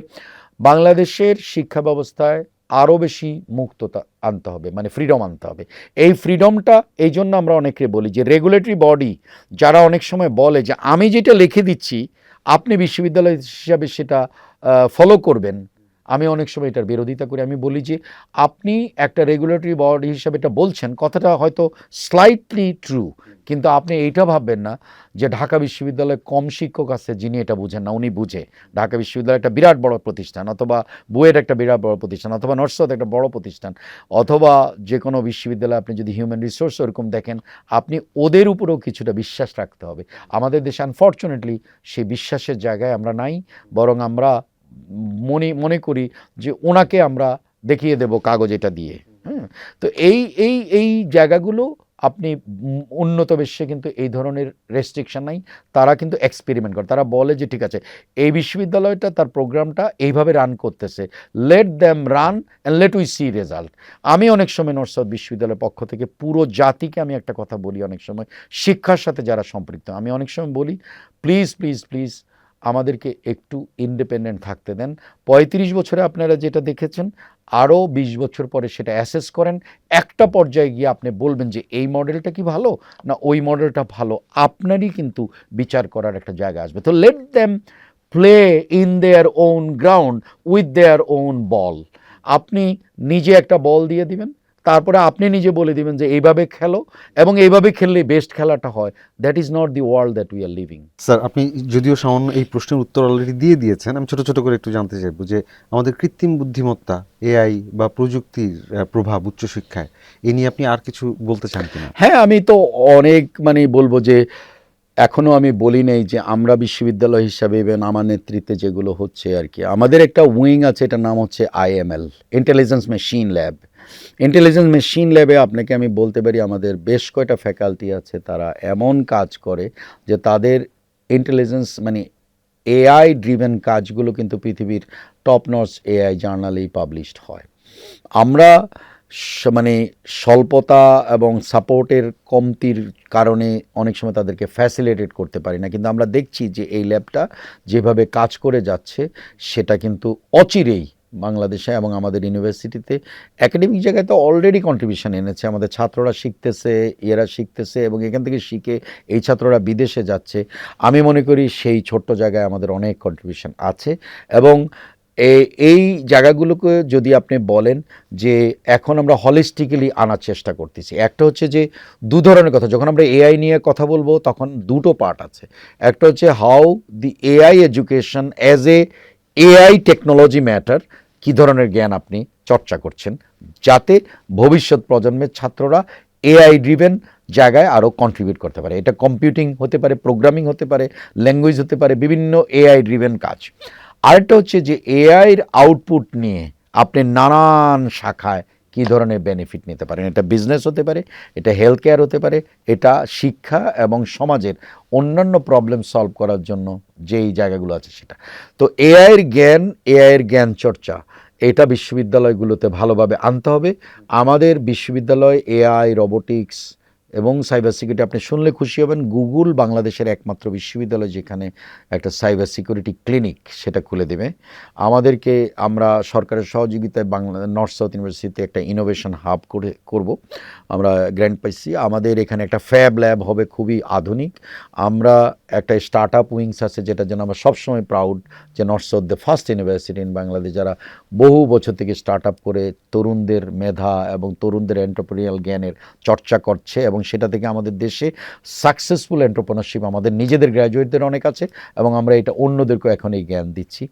বাংলাদেশের শিক্ষা ব্যবস্থায় আরও বেশি মুক্ততা আনতে হবে, মানে ফ্রিডম আনতে হবে। এই ফ্রিডমটা এই জন্য আমরা অনেকে বলি যে রেগুলেটরি বডি যারা অনেক সময় বলে যে আমি যেটা লিখে দিচ্ছি আপনি বিশ্ববিদ্যালয় হিসাবে সেটা ফলো করবেন, আমি অনেক সময় এটার বিরোধিতা করি। আমি বলি যে আপনি একটা রেগুলেটরি বডি হিসাবে এটা বলছেন, কথাটা হয়তো স্লাইটলি ট্রু, কিন্তু আপনি এইটা ভাববেন না যে ঢাকা বিশ্ববিদ্যালয়ে কম শিক্ষক আছে যিনি এটা বুঝেন না, উনি বুঝে। ঢাকা বিশ্ববিদ্যালয় একটা বিরাট বড় প্রতিষ্ঠান, অথবা বুয়েট একটা বিরাট বড় প্রতিষ্ঠান, অথবা নর্থ সাউথ একটা বড় প্রতিষ্ঠান, অথবা যে কোনো বিশ্ববিদ্যালয়ে আপনি যদি হিউম্যান রিসোর্স ওরকম দেখেন, আপনি ওদের উপরেও কিছুটা বিশ্বাস রাখতে হবে। আমাদের দেশে আনফর্চুনেটলি সেই বিশ্বাসের জায়গায় আমরা নাই, বরং আমরা মনে করি যে ওনাকে আমরা দেখিয়ে দেব কাগজ এটা দিয়ে। হ্যাঁ, তো এই জায়গাগুলো আপনি উন্নত বিশ্বে কিন্তু এই ধরনের রেস্ট্রিকশন নাই, তারা কিন্তু এক্সপেরিমেন্ট করে, তারা বলে যে ঠিক আছে এই বিশ্ববিদ্যালয়টা তার প্রোগ্রামটা এইভাবে রান করতেছে, late them run and let we see result. আমি অনেক সময় নর্থ সাউথ বিশ্ববিদ্যালয়ের পক্ষ থেকে পুরো জাতিকে আমি একটা কথা বলি, অনেক সময় শিক্ষার সাথে যারা সম্পৃক্ত, আমি অনেক সময় বলি প্লিজ প্লিজ প্লিজ আমাদেরকে একটু ইন্ডিপেন্ডেন্ট থাকতে দেন। 35 বছরে আপনারা যেটা দেখেছেন, আরও 20 বছর পরে সেটা অ্যাসেস করেন, একটা পর্যায়ে গিয়ে আপনি বলবেন যে এই মডেলটা কি ভালো না ওই মডেলটা ভালো, আপনারই কিন্তু বিচার করার একটা জায়গা আসবে। তো let them play in their own ground with their own ball. আপনি নিজে একটা বল দিয়ে দিবেন, তারপরে আপনি নিজে বলে দিবেন যে এইভাবে খেলো এবং এইভাবে খেললে বেস্ট খেলাটা হয়। That is not the world that we are living. Sir, আপনি যদিও সামান্য এই প্রশ্নের উত্তর অলরেডি দিয়ে দিয়েছেন, আমি ছোট ছোট করে একটু জানতে চাইবো যে আমাদের কৃত্রিম বুদ্ধিমত্তা, এআই বা প্রযুক্তির প্রভাব উচ্চশিক্ষায়, এ নিয়ে আপনি আর কিছু বলতে চান কিনা? হ্যাঁ, আমি তো অনেক বলবো যে এখনও আমি বলি নাই যে আমরা বিশ্ববিদ্যালয় হিসাবে এবং আমার নেতৃত্বে যেগুলো হচ্ছে আর কি, আমাদের একটা উইং আছে, এটার নাম হচ্ছে IML, intelligence machine lab. Intelligence machine ল্যাবে আপনাকে আমি বলতে পারি আমাদের বেশ কয়টা ফ্যাকাল্টি আছে, তারা এমন কাজ করে যে তাদের ইন্টেলিজেন্স এআই ড্রিভেন কাজগুলো কিন্তু পৃথিবীর টপ নচ এআই জার্নালেই পাবলিশড হয়। আমরা স্বল্পতা এবং সাপোর্টের কমতির কারণে অনেক সময় তাদেরকে ফ্যাসিলিটেট করতে পারি না, কিন্তু আমরা দেখছি যে এই ল্যাবটা যেভাবে কাজ করে যাচ্ছে সেটা কিন্তু অচিরেই বাংলাদেশে এবং আমাদের ইউনিভার্সিটিতে একাডেমিক জায়গায় তো অলরেডি কন্ট্রিবিউশন এনেছে। আমাদের ছাত্ররা শিখতেছে, এরা শিখতেছে এবং এখান থেকে শিখে এই ছাত্ররা বিদেশে যাচ্ছে। আমি মনে করি সেই ছোট্ট জায়গায় আমাদের অনেক কন্ট্রিবিউশন আছে এবং এই জায়গাগুলোকে যদি আপনি বলেন যে এখন আমরা হলিস্টিক্যালি আনার চেষ্টা করতেছি। একটা হচ্ছে যে দু ধরনের কথা, যখন আমরা এআই নিয়ে কথা বলবো তখন দুটো পার্ট আছে। একটা হচ্ছে how the AI education as AI technology matter, কী ধরনের জ্ঞান আপনি চর্চা করছেন যাতে ভবিষ্যৎ প্রজন্মের ছাত্ররা এআই ড্রিভেন জায়গায় আরও কন্ট্রিবিউট করতে পারে। এটা কম্পিউটিং হতে পারে, প্রোগ্রামিং হতে পারে, ল্যাঙ্গুয়েজ হতে পারে, বিভিন্ন এআই ড্রিভেন কাজ। আরেকটা হচ্ছে যে এআইয়ের আউটপুট নিয়ে আপনি নানান শাখায় কী ধরনের বেনিফিট নিতে পারেন। এটা বিজনেস হতে পারে, এটা হেলথ কেয়ার হতে পারে, এটা শিক্ষা এবং সমাজের অন্যান্য প্রবলেম সলভ করার জন্য যেই জায়গাগুলো আছে সেটা। তো এআইয়ের জ্ঞান চর্চা এটা বিশ্ববিদ্যালয়গুলোতে ভালোভাবে আনতে হবে। আমাদের বিশ্ববিদ্যালয় এআই, রোবোটিক্স এবং সাইবার সিকিউরিটি, আপনি শুনলে খুশি হবেন, গুগল বাংলাদেশের একমাত্র বিশ্ববিদ্যালয় যেখানে একটা সাইবার সিকিউরিটি ক্লিনিক সেটা খুলে দেবে আমাদেরকে। আমরা সরকারের সহযোগিতায় নর্থ সাউথ ইউনিভার্সিটিতে একটা ইনোভেশন হাব করব, আমরা গ্র্যান্ট পাইছি। আমাদের এখানে একটা ফ্যাব ল্যাব হবে খুবই আধুনিক। আমরা একটা স্টার্ট আপ উইংস আছে যেটার জন্য আমরা সবসময় প্রাউড যে north south the first university in Bangladesh, যারা বহু বছর থেকে স্টার্ট আপ করে তরুণদের মেধা এবং তরুণদের এন্টারপ্রেনিউরিয়াল জ্ঞানের চর্চা করছে এবং সেটা থেকে আমাদের দেশে সাকসেসফুল এন্টারপ্রেনারশিপ আমাদের নিজেদের গ্র্যাজুয়েটদের অনেক আছে এবং আমরা এটা অন্যদেরকেও এখন এই জ্ঞান দিচ্ছি।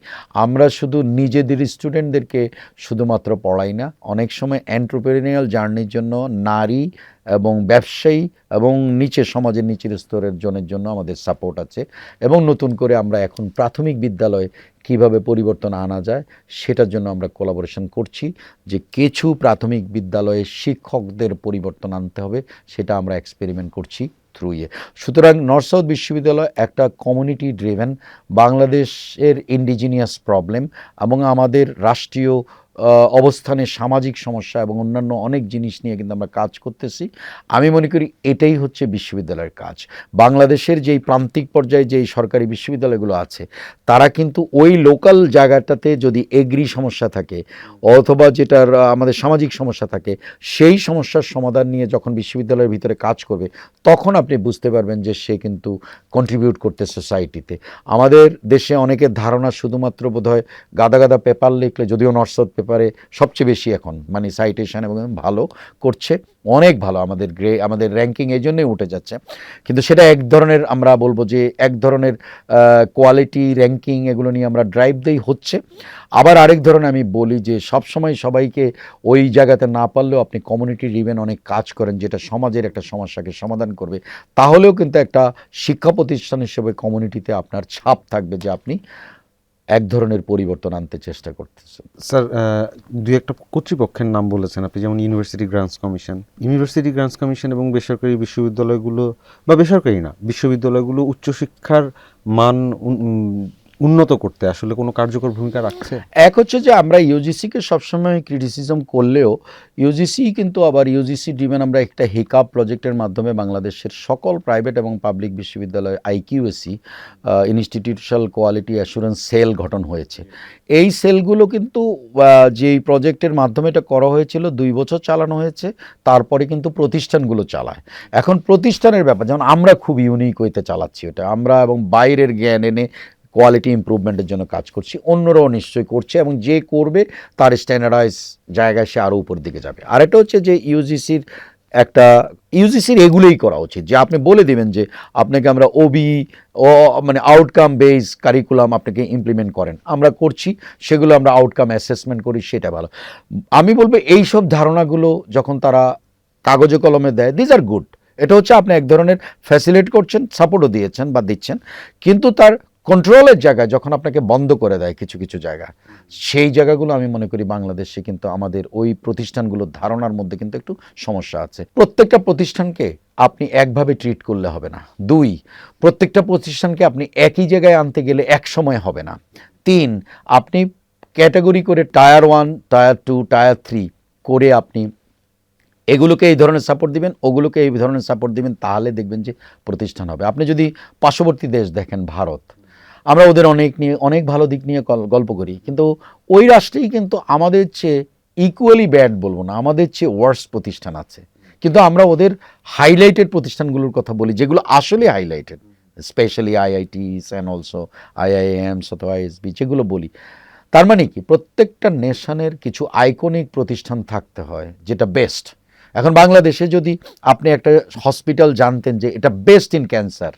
আমরা শুধু নিজেদের স্টুডেন্টদেরকে শুধুমাত্র পড়াই না, অনেক সময় এন্টারপ্রেনিউরিয়াল জার্নির জন্য নারী এবং ব্যবসায়ী এবং সমাজের নিচের স্তরের জনের জন্য আমাদের সাপোর্ট আছে। এবং নতুন করে আমরা এখন প্রাথমিক বিদ্যালয়ে কিভাবে পরিবর্তন আনা যায় সেটার জন্য আমরা কোলাবোরেশন করছি, যে কিছু প্রাথমিক বিদ্যালয়ে শিক্ষকদের পরিবর্তন আনতে হবে, সেটা আমরা এক্সপেরিমেন্ট করছি থ্রু ইয়ে। সুতরাং নর্থ সাউথ বিশ্ববিদ্যালয় একটা কমিউনিটি ড্রিভেন, বাংলাদেশের ইন্ডিজিনিয়াস প্রবলেম এবং আমাদের রাষ্ট্রীয় অবস্থানে সামাজিক সমস্যা এবং অন্যান্য অনেক জিনিস নিয়ে কিন্তু আমরা কাজ করতেছি। আমি মনে করি এটাই হচ্ছে বিশ্ববিদ্যালয়ের কাজ। বাংলাদেশের যেই প্রান্তিক পর্যায়ে যেই সরকারি বিশ্ববিদ্যালয়গুলো আছে তারা কিন্তু ওই লোকাল জায়গাটাতে যদি এগ্রি সমস্যা থাকে অথবা যেটার আমাদের সামাজিক সমস্যা থাকে, সেই সমস্যার সমাধান নিয়ে যখন বিশ্ববিদ্যালয়ের ভিতরে কাজ করবে তখন আপনি বুঝতে পারবেন যে সে কিন্তু কন্ট্রিবিউট করতে সোসাইটিতে। আমাদের দেশে অনেকের ধারণা শুধুমাত্র বোধহয় গাদা গাদা পেপার লিখলে, যদিও নর্থ সাউথ পেপারে সবচেয়ে বেশি এখন সাইটেশন এবং ভালো করছে, অনেক ভালো, আমাদের র্যাঙ্কিং এই জন্যই উঠে যাচ্ছে, কিন্তু সেটা এক ধরনের, আমরা বলবো যে এক ধরনের কোয়ালিটি র্যাঙ্কিং, এগুলো নিয়ে আমরা ড্রাইভ দেই হচ্ছে। আবার আরেক ধরনের আমি বলি যে সবসময় সবাইকে ওই জায়গাতে না পারলেও আপনি কমিউনিটি ড্রিভেন অনেক কাজ করেন যেটা সমাজের একটা সমস্যাকে সমাধান করবে, তাহলেও কিন্তু একটা শিক্ষা প্রতিষ্ঠান হিসেবে কমিউনিটিতে আপনার ছাপ থাকবে যে আপনি এক ধরনের পরিবর্তন আনতে চেষ্টা করতেছেন। স্যার, দুই একটা কর্তৃপক্ষের নাম বলেছেন আপনি, যেমন ইউনিভার্সিটি গ্রান্টস কমিশন এবং বেসরকারি বিশ্ববিদ্যালয়গুলো, বা বেসরকারি না, বিশ্ববিদ্যালয়গুলো উচ্চশিক্ষার মান উন্নত করতে আসলে কোনো কার্যকর ভূমিকা রাখছে? এক হচ্ছে যে আমরা ইউজিসিকে সবসময় ক্রিটিসিজম করলেও ইউজিসি কিন্তু আবার ইউজিসি ড্রিভেন, আমরা একটা হিকাপ প্রজেক্টের মাধ্যমে বাংলাদেশের সকল প্রাইভেট এবং পাবলিক বিশ্ববিদ্যালয় IQAC, institutional quality assurance sell গঠন হয়েছে। এই সেলগুলো কিন্তু যেই প্রজেক্টের মাধ্যমে এটা করা হয়েছিল 2 বছর চালানো হয়েছে, তারপরে কিন্তু প্রতিষ্ঠানগুলো চালায়। এখন প্রতিষ্ঠানের ব্যাপার, যেমন আমরা খুব ইউনিক হইতে চালাচ্ছি ওটা, আমরা এবং বাইরের জ্ঞান এনে কোয়ালিটি ইমপ্রুভমেন্টের জন্য কাজ করছি, অন্যরাও নিশ্চয়ই করছে, এবং যে করবে তার স্ট্যান্ডার্ডাইজ জায়গায় সে আরও উপর দিকে যাবে। আরেকটা হচ্ছে যে ইউজিসির এগুলোই করা উচিত, যে আপনি বলে দেবেন যে আপনাকে আমরা মানে আউটকাম বেস কারিকুলাম আপনাকে ইমপ্লিমেন্ট করেন, আমরা করছি, সেগুলো আমরা আউটকাম অ্যাসেসমেন্ট করি, সেটা ভালো। আমি বলবো এই সব ধারণাগুলো যখন তারা কাগজে কলমে দেয়, দিজ আর গুড। এটা হচ্ছে আপনি এক ধরনের ফ্যাসিলিটেট করছেন, সাপোর্টও দিয়েছেন বা দিচ্ছেন, কিন্তু তার কন্ট্রোলের জায়গায় যখন আপনাকে বন্ধ করে দেয় কিছু কিছু জায়গা, সেই জায়গাগুলো আমি মনে করি বাংলাদেশে কিন্তু আমাদের ওই প্রতিষ্ঠানগুলোর ধারণার মধ্যে কিন্তু একটু সমস্যা আছে। প্রত্যেকটা প্রতিষ্ঠানকে আপনি একভাবে ট্রিট করলে হবে না। 2, প্রত্যেকটা প্রতিষ্ঠানকে আপনি একই জায়গায় আনতে গেলে এক সময় হবে না। 3, আপনি ক্যাটাগরি করে টায়ার 1, টায়ার 2, টায়ার 3 করে আপনি এগুলোকে এই ধরনের সাপোর্ট দিবেন, ওগুলোকে এই ধরনের সাপোর্ট দিবেন, তাহলে দেখবেন যে প্রতিষ্ঠান হবে। আপনি যদি পার্শ্ববর্তী দেশ দেখেন, ভারত, আমরা ওদের অনেক ভালো দিক নিয়ে গল্প করি, কিন্তু ওই রাষ্ট্রেই কিন্তু আমাদের চেয়ে ইকুয়ালি ব্যাড বলবো না, আমাদের চেয়ে ওয়ার্স প্রতিষ্ঠান আছে, কিন্তু আমরা ওদের হাইলাইটেড প্রতিষ্ঠানগুলোর কথা বলি, যেগুলো আসলে হাইলাইটেড, স্পেশালি আইআইটিস অ্যান্ড অলসো আইআইএমস অথবা আইএসবি যেগুলো বলি। তার মানে কি, প্রত্যেকটা নেশনের কিছু আইকনিক প্রতিষ্ঠান থাকতে হয় যেটা বেস্ট। এখন বাংলাদেশে যদি আপনি একটা হসপিটাল জানতেন যে এটা বেস্ট ইন ক্যান্সার,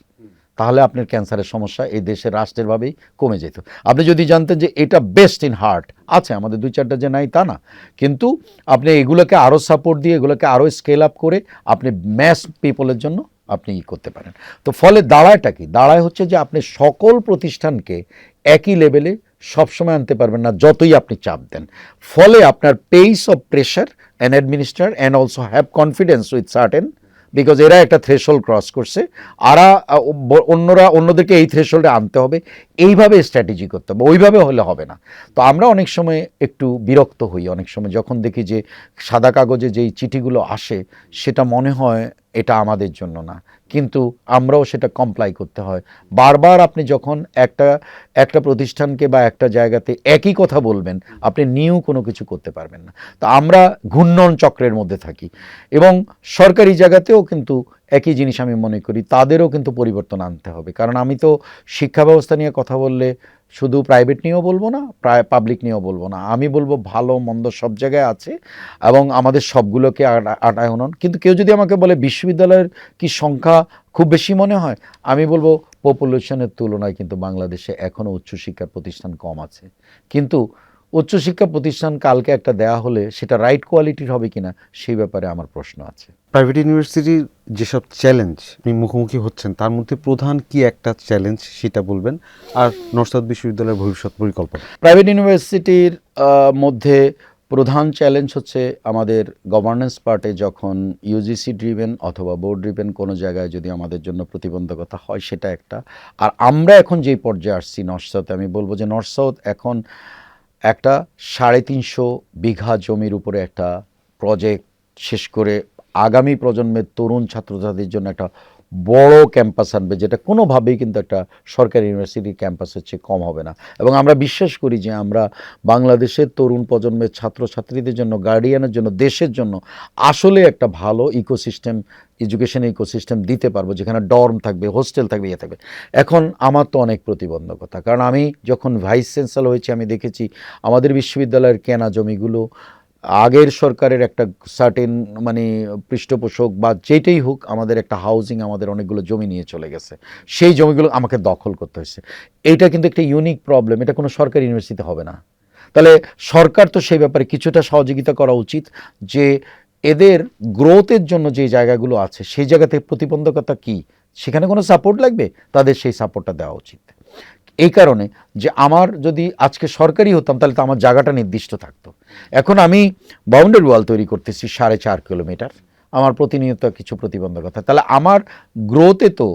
তাহলে আপনার ক্যান্সারের সমস্যা এই দেশের রাষ্ট্রের ভাবেই কমে যেত। আপনি যদি জানতেন যে এটা বেস্ট ইন হার্ট, আছে আমাদের 2-4টা যে নাই তা না, কিন্তু আপনি এগুলোকে আরও সাপোর্ট দিয়ে, এগুলোকে আরও স্কেল আপ করে আপনি ম্যাস পিপলের জন্য আপনি করতে পারেন। তো ফলে দাঁড়ায়টা কি, দাঁড়ায় হচ্ছে যে আপনি সকল প্রতিষ্ঠানকে একই লেভেলে সবসময় আনতে পারবেন না, যতই আপনি চাপ দেন। ফলে আপনার pace of pressure and administrate and also have confidence with certain, because এরা একটা থ্রেশহোল্ড ক্রস করছে, অন্যদেরকে এই থ্রেশহোল্ডে আনতে হবে, এইভাবে স্ট্র্যাটেজি করতে হবে, ওইভাবে হলে হবে না। তো আমরা অনেক সময় একটু বিরক্ত হই, অনেক সময় যখন দেখি যে সাদা কাগজে যেই চিঠিগুলো আসে সেটা মনে হয় এটা আমাদের জন্য না, কিন্তু আমরাও সেটা কমপ্লাই করতে হয়। বারবার আপনি যখন একটা প্রতিষ্ঠানকে বা একটা জায়গাতে একই কথা বলবেন, আপনি নিউ কোনো কিছু করতে পারবেন না। তো আমরা ঘূর্ণন চক্রের মধ্যে থাকি, এবং সরকারি জায়গাতেও কিন্তু একই জিনিস আমি মনে করি, তাদেরও কিন্তু পরিবর্তন আনতে হবে। কারণ আমি তো শিক্ষা ব্যবস্থা নিয়ে কথা বললে শুধু প্রাইভেট নিয়েও বলবো না, পাবলিক নিয়েও বলবো না, আমি বলবো ভালো মন্দ সব জায়গায় আছে, এবং আমাদের সবগুলোকে আটায় হনন। কিন্তু কেউ যদি আমাকে বলে বিশ্ববিদ্যালয়ের কি সংখ্যা খুব বেশি মনে হয়, আমি বলবো পপুলেশনের তুলনায় কিন্তু বাংলাদেশে এখনও উচ্চশিক্ষার প্রতিষ্ঠান কম আছে। কিন্তু উচ্চশিক্ষা প্রতিষ্ঠান কালকে একটা দেয়া হলে সেটা রাইট কোয়ালিটির হবে কিনা, সেই ব্যাপারে আমার প্রশ্ন আছে। প্রাইভেট ইউনিভার্সিটির যেসব চ্যালেঞ্জ আপনি মুখোমুখি হচ্ছেন, তার মধ্যে প্রধান কি একটা চ্যালেঞ্জ সেটা বলবেন, আর নর্থ সাউথ বিশ্ববিদ্যালয়ের ভবিষ্যৎ পরিকল্পনা। প্রাইভেট ইউনিভার্সিটির মধ্যে প্রধান চ্যালেঞ্জ হচ্ছে আমাদের গভর্নেন্স পার্টে যখন ইউজিসি ড্রিভেন অথবা বোর্ড ড্রিভেন কোনো জায়গায় যদি আমাদের জন্য প্রতিবন্ধকতা হয়, সেটা একটা। আর আমরা এখন যেই পর্যায়ে আসছি নর্থ সাউথে, আমি বলবো যে নর্থ সাউথ এখন একটা 350 বিঘা জমির উপরে একটা প্রজেক্ট শেষ করে আগামী প্রজন্মের তরুণ ছাত্রছাত্রীর জন্য একটা বড় ক্যাম্পাস আনবে, যেটা কোনোভাবেই কিন্তু একটা সরকারি ইউনিভার্সিটির ক্যাম্পাসের চেয়ে কম হবে না। এবং আমরা বিশ্বাস করি যে আমরা বাংলাদেশের তরুণ প্রজন্মের ছাত্রছাত্রীদের জন্য, গার্ডিয়ানের জন্য, দেশের জন্য আসলে একটা ভালো ইকোসিস্টেম, এডুকেশন ইকোসিস্টেম দিতে পারবো, যেখানে ডর্ম থাকবে, হোস্টেল থাকবে, ইয়ে থাকবে। এখন আমার তো অনেক প্রতিবন্ধকতা, কারণ আমি যখন ভাইস চ্যান্সেলর হয়েছি আমি দেখেছি আমাদের বিশ্ববিদ্যালয়ের কেনা জমিগুলো আগের সরকারের একটা সার্টেন মানে পৃষ্ঠপোষক বা যেটাই হোক, আমাদের একটা হাউজিং আমাদের অনেকগুলো জমি নিয়ে চলে গেছে, সেই জমিগুলো আমাকে দখল করতে হয়েছে। এইটা কিন্তু একটা ইউনিক প্রবলেম, এটা কোনো সরকারি ইউনিভার্সিটি হবে না। তাহলে সরকার তো সেই ব্যাপারে কিছুটা সহযোগিতা করা উচিত, যে এদের গ্রোথের জন্য যে জায়গাগুলো আছে সেই জায়গাতে প্রতিবন্ধকতা কি, সেখানে কোনো সাপোর্ট লাগবে, তাদের সেই সাপোর্টটা দেওয়া উচিত। এই কারণে যে আমার যদি আজকে সরকারি হতাম তাহলে তো আমার জায়গাটা নির্দিষ্ট থাকতো। এখন আমি বাউন্ডারি ওয়াল তৈরি করতেছি 4.5 কিলোমিটার, আমার প্রতিনিয়ত কিছু প্রতিবন্ধকতা, তাহলে আমার গ্রোথে তো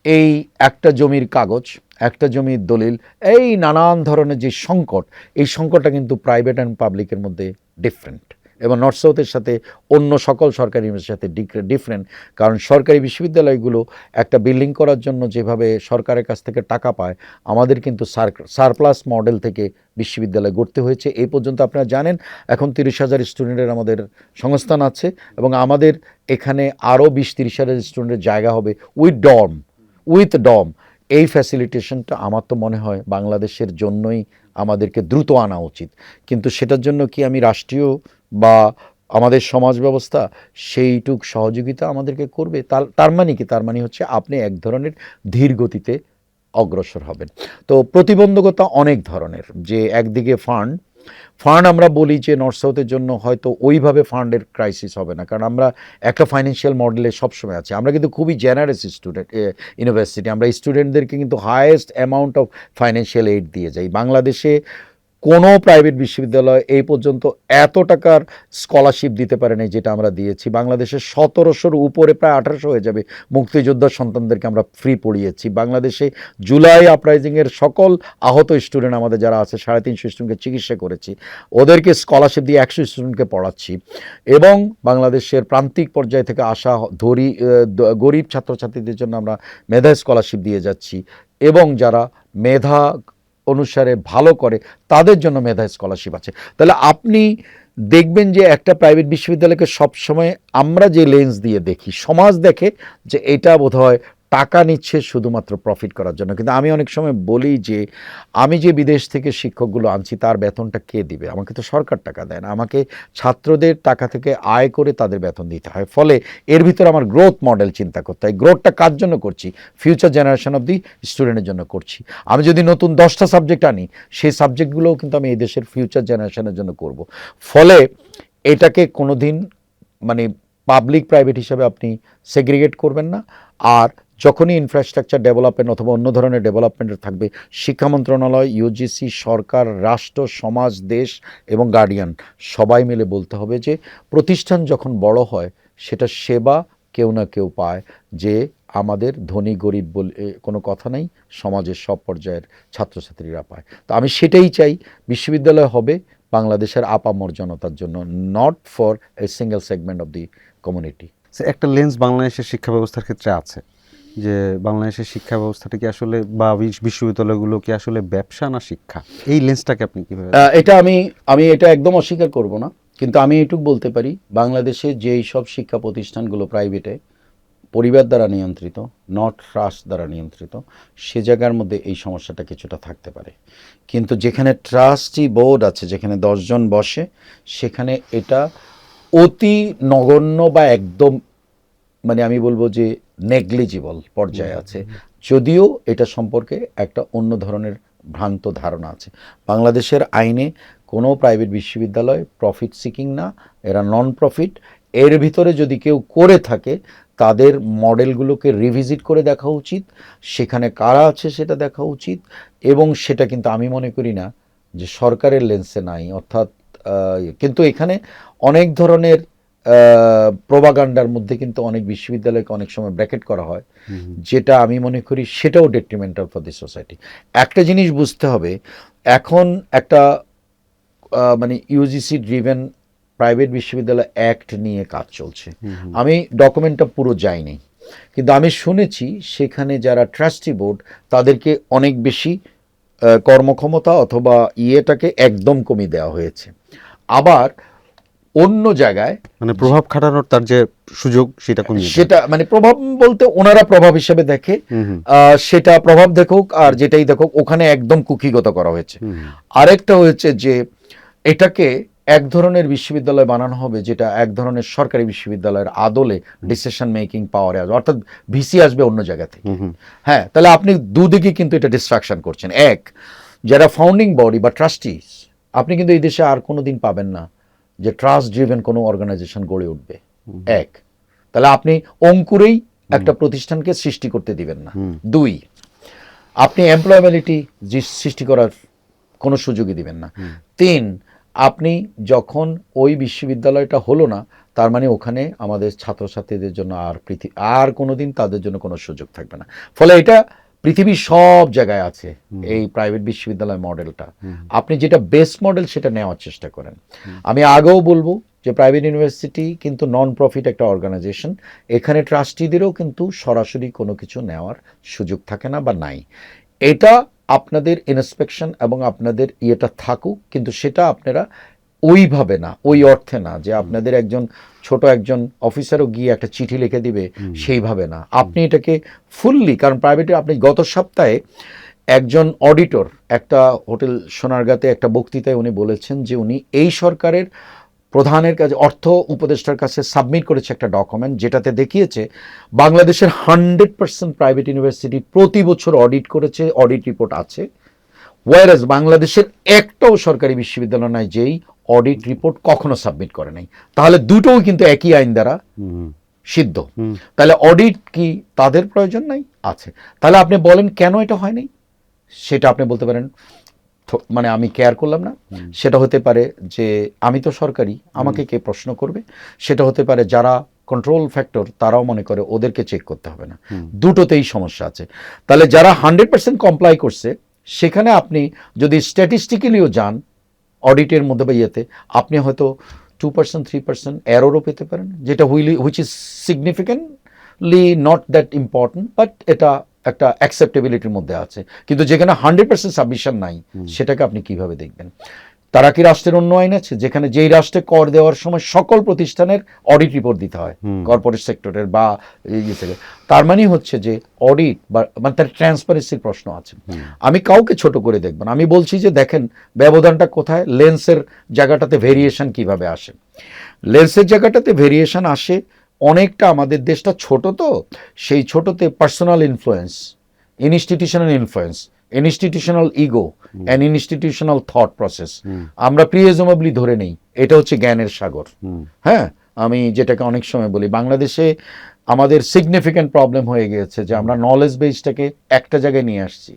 এই একটা জমির কাগজ, একটা জমির দলিল, এই নানান ধরনের যে সংকট, এই সংকটটা কিন্তু প্রাইভেট অ্যান্ড পাবলিকের মধ্যে ডিফারেন্ট, এবং নর্থ সাউথের সাথে অন্য সকল সরকারি ইউনিভার্সিটির সাথে ডিফারেন্ট। কারণ সরকারি বিশ্ববিদ্যালয়গুলো একটা বিল্ডিং করার জন্য যেভাবে সরকারের কাছ থেকে টাকা পায়, আমাদের কিন্তু সারপ্লাস মডেল থেকে বিশ্ববিদ্যালয় গড়তে হয়েছে। এই পর্যন্ত আপনারা জানেন এখন 30,000 স্টুডেন্টের আমাদের সংস্থান আছে, এবং আমাদের এখানে আরও 20-30,000 স্টুডেন্টের জায়গা হবে উইথ ডর্ম। এই ফ্যাসিলিটেশনটা আমার তো মনে হয় বাংলাদেশের জন্যই আমাদেরকে দ্রুত আনা উচিত। কিন্তু সেটার জন্য কি আমি রাষ্ট্রীয় বা আমাদের সমাজ ব্যবস্থা সেইটুক সহযোগিতা আমাদেরকে করবে? তার মানে কি? তার মানে হচ্ছে আপনি এক ধরনের ধীর গতিতে অগ্রসর হবেন। তো প্রতিবন্ধকতা অনেক ধরনের, যে একদিকে ফান্ড আমরা বলি যে নর্থ সাউথের জন্য হয়তো ওইভাবে ফান্ডের ক্রাইসিস হবে না, কারণ আমরা একটা ফাইন্যান্সিয়াল মডেলে সবসময় আছি। আমরা কিন্তু খুবই জেনারেস স্টুডেন্ট ইউনিভার্সিটি, আমরা স্টুডেন্টদেরকে কিন্তু highest amount of financial aid দিয়ে যাই। বাংলাদেশে কোনো প্রাইভেট বিশ্ববিদ্যালয় এই পর্যন্ত এত টাকার স্কলারশিপ দিতে পারে নাই যেটা আমরা দিয়েছি। বাংলাদেশের 1700-র উপরে, প্রায় 1800 হয়ে যাবে মুক্তিযোদ্ধার সন্তানদেরকে আমরা ফ্রি পড়িয়েছি। বাংলাদেশে জুলাই আপরাইজিংয়ের সকল আহত স্টুডেন্ট আমাদের যারা আছে, 350 স্টুডেন্টকে চিকিৎসা করেছি, ওদেরকে স্কলারশিপ দিয়ে 100 স্টুডেন্টকে পড়াচ্ছি। এবং বাংলাদেশের প্রান্তিক পর্যায় থেকে আসা গরিব ছাত্রছাত্রীদের জন্য আমরা মেধা স্কলারশিপ দিয়ে যাচ্ছি, এবং যারা মেধা অনুসারে ভালো করে তাদের জন্য মেধা স্কলারশিপ আছে। তাহলে আপনি দেখবেন যে একটা প্রাইভেট বিশ্ববিদ্যালয়কে সবসময় আমরা যে লেন্স দিয়ে দেখি, সমাজ দেখে যে এটা বোধহয় টাকা নিচ্ছে শুধুমাত্র প্রফিট করার জন্য। কিন্তু আমি অনেক সময় বলি যে আমি যে বিদেশ থেকে শিক্ষকগুলো আনছি তার বেতনটা কে দিবে? আমাকে তো সরকার টাকা দেয় না, আমাকে ছাত্রদের টাকা থেকে আয় করে তাদের বেতন দিতে হয়। ফলে এর ভিতরে আমার গ্রোথ মডেল চিন্তা করতে হয়। গ্রোথটা কার জন্য করছি? ফিউচার জেনারেশন অফ দি স্টুডেন্টের জন্য করছি। আমি যদি নতুন 10টা সাবজেক্ট আনি, সেই সাবজেক্টগুলোও কিন্তু আমি এই দেশের ফিউচার জেনারেশনের জন্য করব। ফলে এটাকে কোনো দিন মানে পাবলিক প্রাইভেট হিসাবে আপনি সেগ্রিগেট করবেন না। আর যখনই ইনফ্রাস্ট্রাকচার ডেভেলপমেন্ট অথবা অন্য ধরনের ডেভেলপমেন্টের থাকবে, শিক্ষা মন্ত্রণালয়, ইউজিসি, সরকার, রাষ্ট্র, সমাজ, দেশ এবং গার্ডিয়ান সবাই মিলে বলতে হবে যে প্রতিষ্ঠান যখন বড় হয় সেটা সেবা কেউ না কেউ পায়, যে আমাদের ধনী গরিব বলে কোনো কথা নেই, সমাজের সব পর্যায়ের ছাত্রছাত্রীরা পায়। তো আমি সেটাই চাই, বিশ্ববিদ্যালয় হবে বাংলাদেশের আপামর জনতার জন্য, not for a single segment of the community. একটা লেন্স বাংলাদেশের শিক্ষা ব্যবস্থার ক্ষেত্রে আছে যে বাংলাদেশের শিক্ষা ব্যবস্থাটা কি আসলে বা বিশ্ববিদ্যালয়গুলো কি আসলে ব্যবসা না শিক্ষা, এই লেন্সটাকে আপনি কিভাবে? এটা আমি এটা একদম অস্বীকার করব না, কিন্তু আমি এটুকু বলতে পারি, বাংলাদেশে যেই সব শিক্ষা প্রতিষ্ঠানগুলো প্রাইভেটে পরিবার দ্বারা নিয়ন্ত্রিত, নট ট্রাস্ট দ্বারা নিয়ন্ত্রিত, সে জায়গার মধ্যে এই সমস্যাটা কিছুটা থাকতে পারে। কিন্তু যেখানে ট্রাস্টি বোর্ড আছে, যেখানে 10 জন বসে, সেখানে এটা অতি নগণ্য বা একদম মানে আমি বলবো যে নেগলিজিবল পর্যায়ে আছে, যদিও এটা সম্পর্কে একটা অন্য ধরনের ভ্রান্ত ধারণা আছে। বাংলাদেশের আইনে কোনো প্রাইভেট বিশ্ববিদ্যালয় প্রফিট সিকিং না, এরা নন প্রফিট। এর ভিতরে যদি কেউ করে থাকে তাদের মডেলগুলোকে রিভিজিট করে দেখা উচিত, সেখানে কারা আছে সেটা দেখা উচিত। এবং সেটা কিন্তু আমি মনে করি না যে সরকারের লেন্সে নাই, অর্থাৎ কিন্তু এখানে অনেক ধরনের প্রোপাগান্ডার মধ্যে কিন্তু অনেক বিশ্ববিদ্যালয়কে অনেক সময় ব্র্যাকেট করা হয়, যেটা আমি মনে করি সেটাও ডেট্রিমেন্টাল ফর দি সোসাইটি। একটা জিনিস বুঝতে হবে, এখন একটা মানে ইউজিসি ড্রিভেন প্রাইভেট বিশ্ববিদ্যালয় অ্যাক্ট নিয়ে কাজ চলছে। আমি ডকুমেন্টটা পুরো যাইনি, কিন্তু আমি শুনেছি সেখানে যারা ট্রাস্টি বোর্ড তাদেরকে অনেক বেশি কর্মক্ষমতা অথবা ইয়েটাকে একদম কমিয়ে দেওয়া হয়েছে। আবার অন্য জায়গায় মানে প্রভাব খাটানোর তার যে সুযোগ সেটা কমিয়ে দেয়। সেটা মানে প্রভাব বলতে ওনারা প্রভাব হিসেবে দেখে, সেটা প্রভাব দেখুক আর যেটাই দেখুক, ওখানে একদম কুকিগত করা হয়েছে। আরেকটা হয়েছে যে এটাকে এক ধরনের বিশ্ববিদ্যালয় বানানো হবে যেটা এক ধরনের সরকারি বিশ্ববিদ্যালয়ের আদলে ডিসিশন মেকিং পাওয়ারে আসবে, অর্থাৎ ভিসি আসবে অন্য জায়গা থেকে। হ্যাঁ, তাহলে আপনি দুদিকে কিন্তু এটা ডিস্ট্রাকশন করছেন। এক, যারা ফাউন্ডিং বডি বা ট্রাস্টিজ, আপনি কিন্তু এই দেশে আর কোনো দিন পাবেন না যে ট্রাস্ট ড্রিভেন কোনো অর্গানাইজেশন গড়ে উঠবে। এক, তাহলে আপনি অঙ্কুরেই একটা প্রতিষ্ঠানকে সৃষ্টি করতে দিবেন না। দুই, আপনি এমপ্লয়াবিলিটি সৃষ্টি করার কোনো সুযোগই দিবেন না। তিন, আপনি যখন ওই বিশ্ববিদ্যালয়টা হলো না, তার মানে ওখানে আমাদের ছাত্রছাত্রীদের জন্য আর কোনোদিন তাদের জন্য কোনো সুযোগ থাকবে না। ফলে এটা পৃথিবীর সব জায়গায় আছে এই প্রাইভেট বিশ্ববিদ্যালয় মডেলটা। আপনি যেটা বেস্ট মডেল সেটা নেওয়ার চেষ্টা করেন। আমি আগেও বলবো যে প্রাইভেট ইউনিভার্সিটি কিন্তু নন প্রফিট একটা অর্গানাইজেশন, এখানে ট্রাস্টিদেরও কিন্তু সরাসরি কোনো কিছু নেওয়ার সুযোগ থাকে না বা নাই। এটা আপনাদের ইন্সপেকশন এবং আপনাদের ইয়েটা থাকুক, কিন্তু সেটা আপনারা ওইভাবে না, ওই অর্থে না যে আপনাদের একজন ছোট একজন অফিসারও গিয়ে একটা চিঠি লিখে দিবে, সেইভাবে না। আপনি এটাকে ফুললি, কারণ প্রাইভেটে আপনি গত সপ্তাহে একজন অডিটর একটা হোটেল সোনারগাঁতে একটা বক্তৃতায় উনি বলেছেন যে উনি এই সরকারের প্রধানের কাছে, অর্থ উপদেষ্টার কাছে সাবমিট করেছে একটা ডকুমেন্ট, যেটাতে দেখিয়েছে বাংলাদেশের 100% প্রাইভেট ইউনিভার্সিটি প্রতি বছর অডিট করেছে, অডিট রিপোর্ট আছে। ওয়ারাজ বাংলাদেশের একটাও সরকারি বিশ্ববিদ্যালয় নাই যেই অডিট রিপোর্ট কখনো সাবমিট করে নাই। তাহলে দুটোও কিন্তু একই আইন দ্বারা সিদ্ধ। তাহলে অডিট কি তাদের প্রয়োজন নাই? আছে। তাহলে আপনি বলেন কেন এটা হয়নি? সেটা আপনি বলতে পারেন মানে আমি কেয়ার করলাম না। সেটা হতে পারে যে আমি তো সরকারি, আমাকে কে প্রশ্ন করবে। সেটা হতে পারে যারা কন্ট্রোল ফ্যাক্টর তারাও মনে করে ওদেরকে চেক করতে হবে না। দুটোতেই সমস্যা আছে। তাহলে যারা 100% কমপ্লাই করছে, সেখানে আপনি যদি স্ট্যাটিস্টিক্যালিও যান অডিটের মধ্যে বা ইয়েতে, আপনি হয়তো 2% 3% এররও পেতে পারেন, যেটা which is significantly not that important, but এটা একটা অ্যাকসেপ্টেবিলিটির মধ্যে আছে। কিন্তু যেখানে 100% সাবমিশন নাই, সেটাকে আপনি কিভাবে দেখবেন? তারা কি রাষ্ট্রের অন্য আইন আছে যেখানে যেই রাষ্ট্রে কর দেওয়ার সময় সকল প্রতিষ্ঠানের অডিট রিপোর্ট দিতে হয়, কর্পোরেট সেক্টরের বা থেকে? তার মানে হচ্ছে যে অডিট বা মানে তার ট্রান্সপারেন্সির প্রশ্ন আছে। আমি কাউকে ছোট করে দেখব না, আমি বলছি যে দেখেন ব্যবধানটা কোথায়, লেন্সের জায়গাটাতে ভেরিয়েশন কিভাবে আসে। লেন্সের জায়গাটাতে ভেরিয়েশন আসে অনেকটা, আমাদের দেশটা ছোট, তো সেই ছোটতে personal influence, institutional influence, institutional ego and institutional thought process আমরা প্রিজমেবলি ধরে নেই এটা হচ্ছে জ্ঞানের সাগর। হ্যাঁ, আমি যেটাকে অনেক সময় বলি বাংলাদেশে আমাদের সিগনিফিক্যান্ট প্রবলেম হয়ে গিয়েছে যে আমরা নলেজ বেসটাকে একটা জায়গায় নিয়ে আসছি,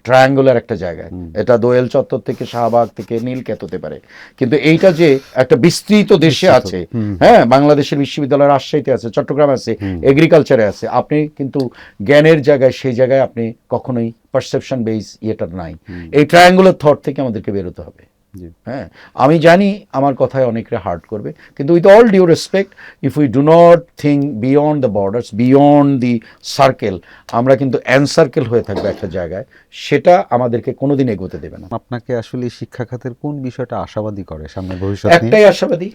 ট্রায়াঙ্গুলার একটা জায়গায়। এটা দোয়েল চত্বর থেকে শাহবাগ থেকে নীলক্ষেত হতে পারে, কিন্তু এইটা যে একটা বিস্তৃত দেশে আছে, হ্যাঁ, বাংলাদেশের বিশ্ববিদ্যালয় রাজশাহীতে আছে, চট্টগ্রামে আছে, এগ্রিকালচারে আছে, আপনি কিন্তু জ্ঞানের জায়গায় সেই জায়গায় আপনি কখনোই পারসেপশন বেস ইয়েটা নাই। এই ট্রায়াঙ্গুলার থট থেকে আমাদেরকে বেরোতে হবে। হ্যাঁ, আমি জানি আমার কথায় অনেকটা হার্ট করবে, কিন্তু with all due respect, if we do not think beyond the borders, beyond the circle, আমরা কিন্তু এনসার্কেল হয়ে থাকবে একটা জায়গায়, সেটা আমাদেরকে কোনোদিন এগোতে দেবে না। আপনাকে আসলে শিক্ষা খাতের কোন বিষয়টা আশাবাদী করে সামনে ভবিষ্যতে? একটাই আশাবাদী,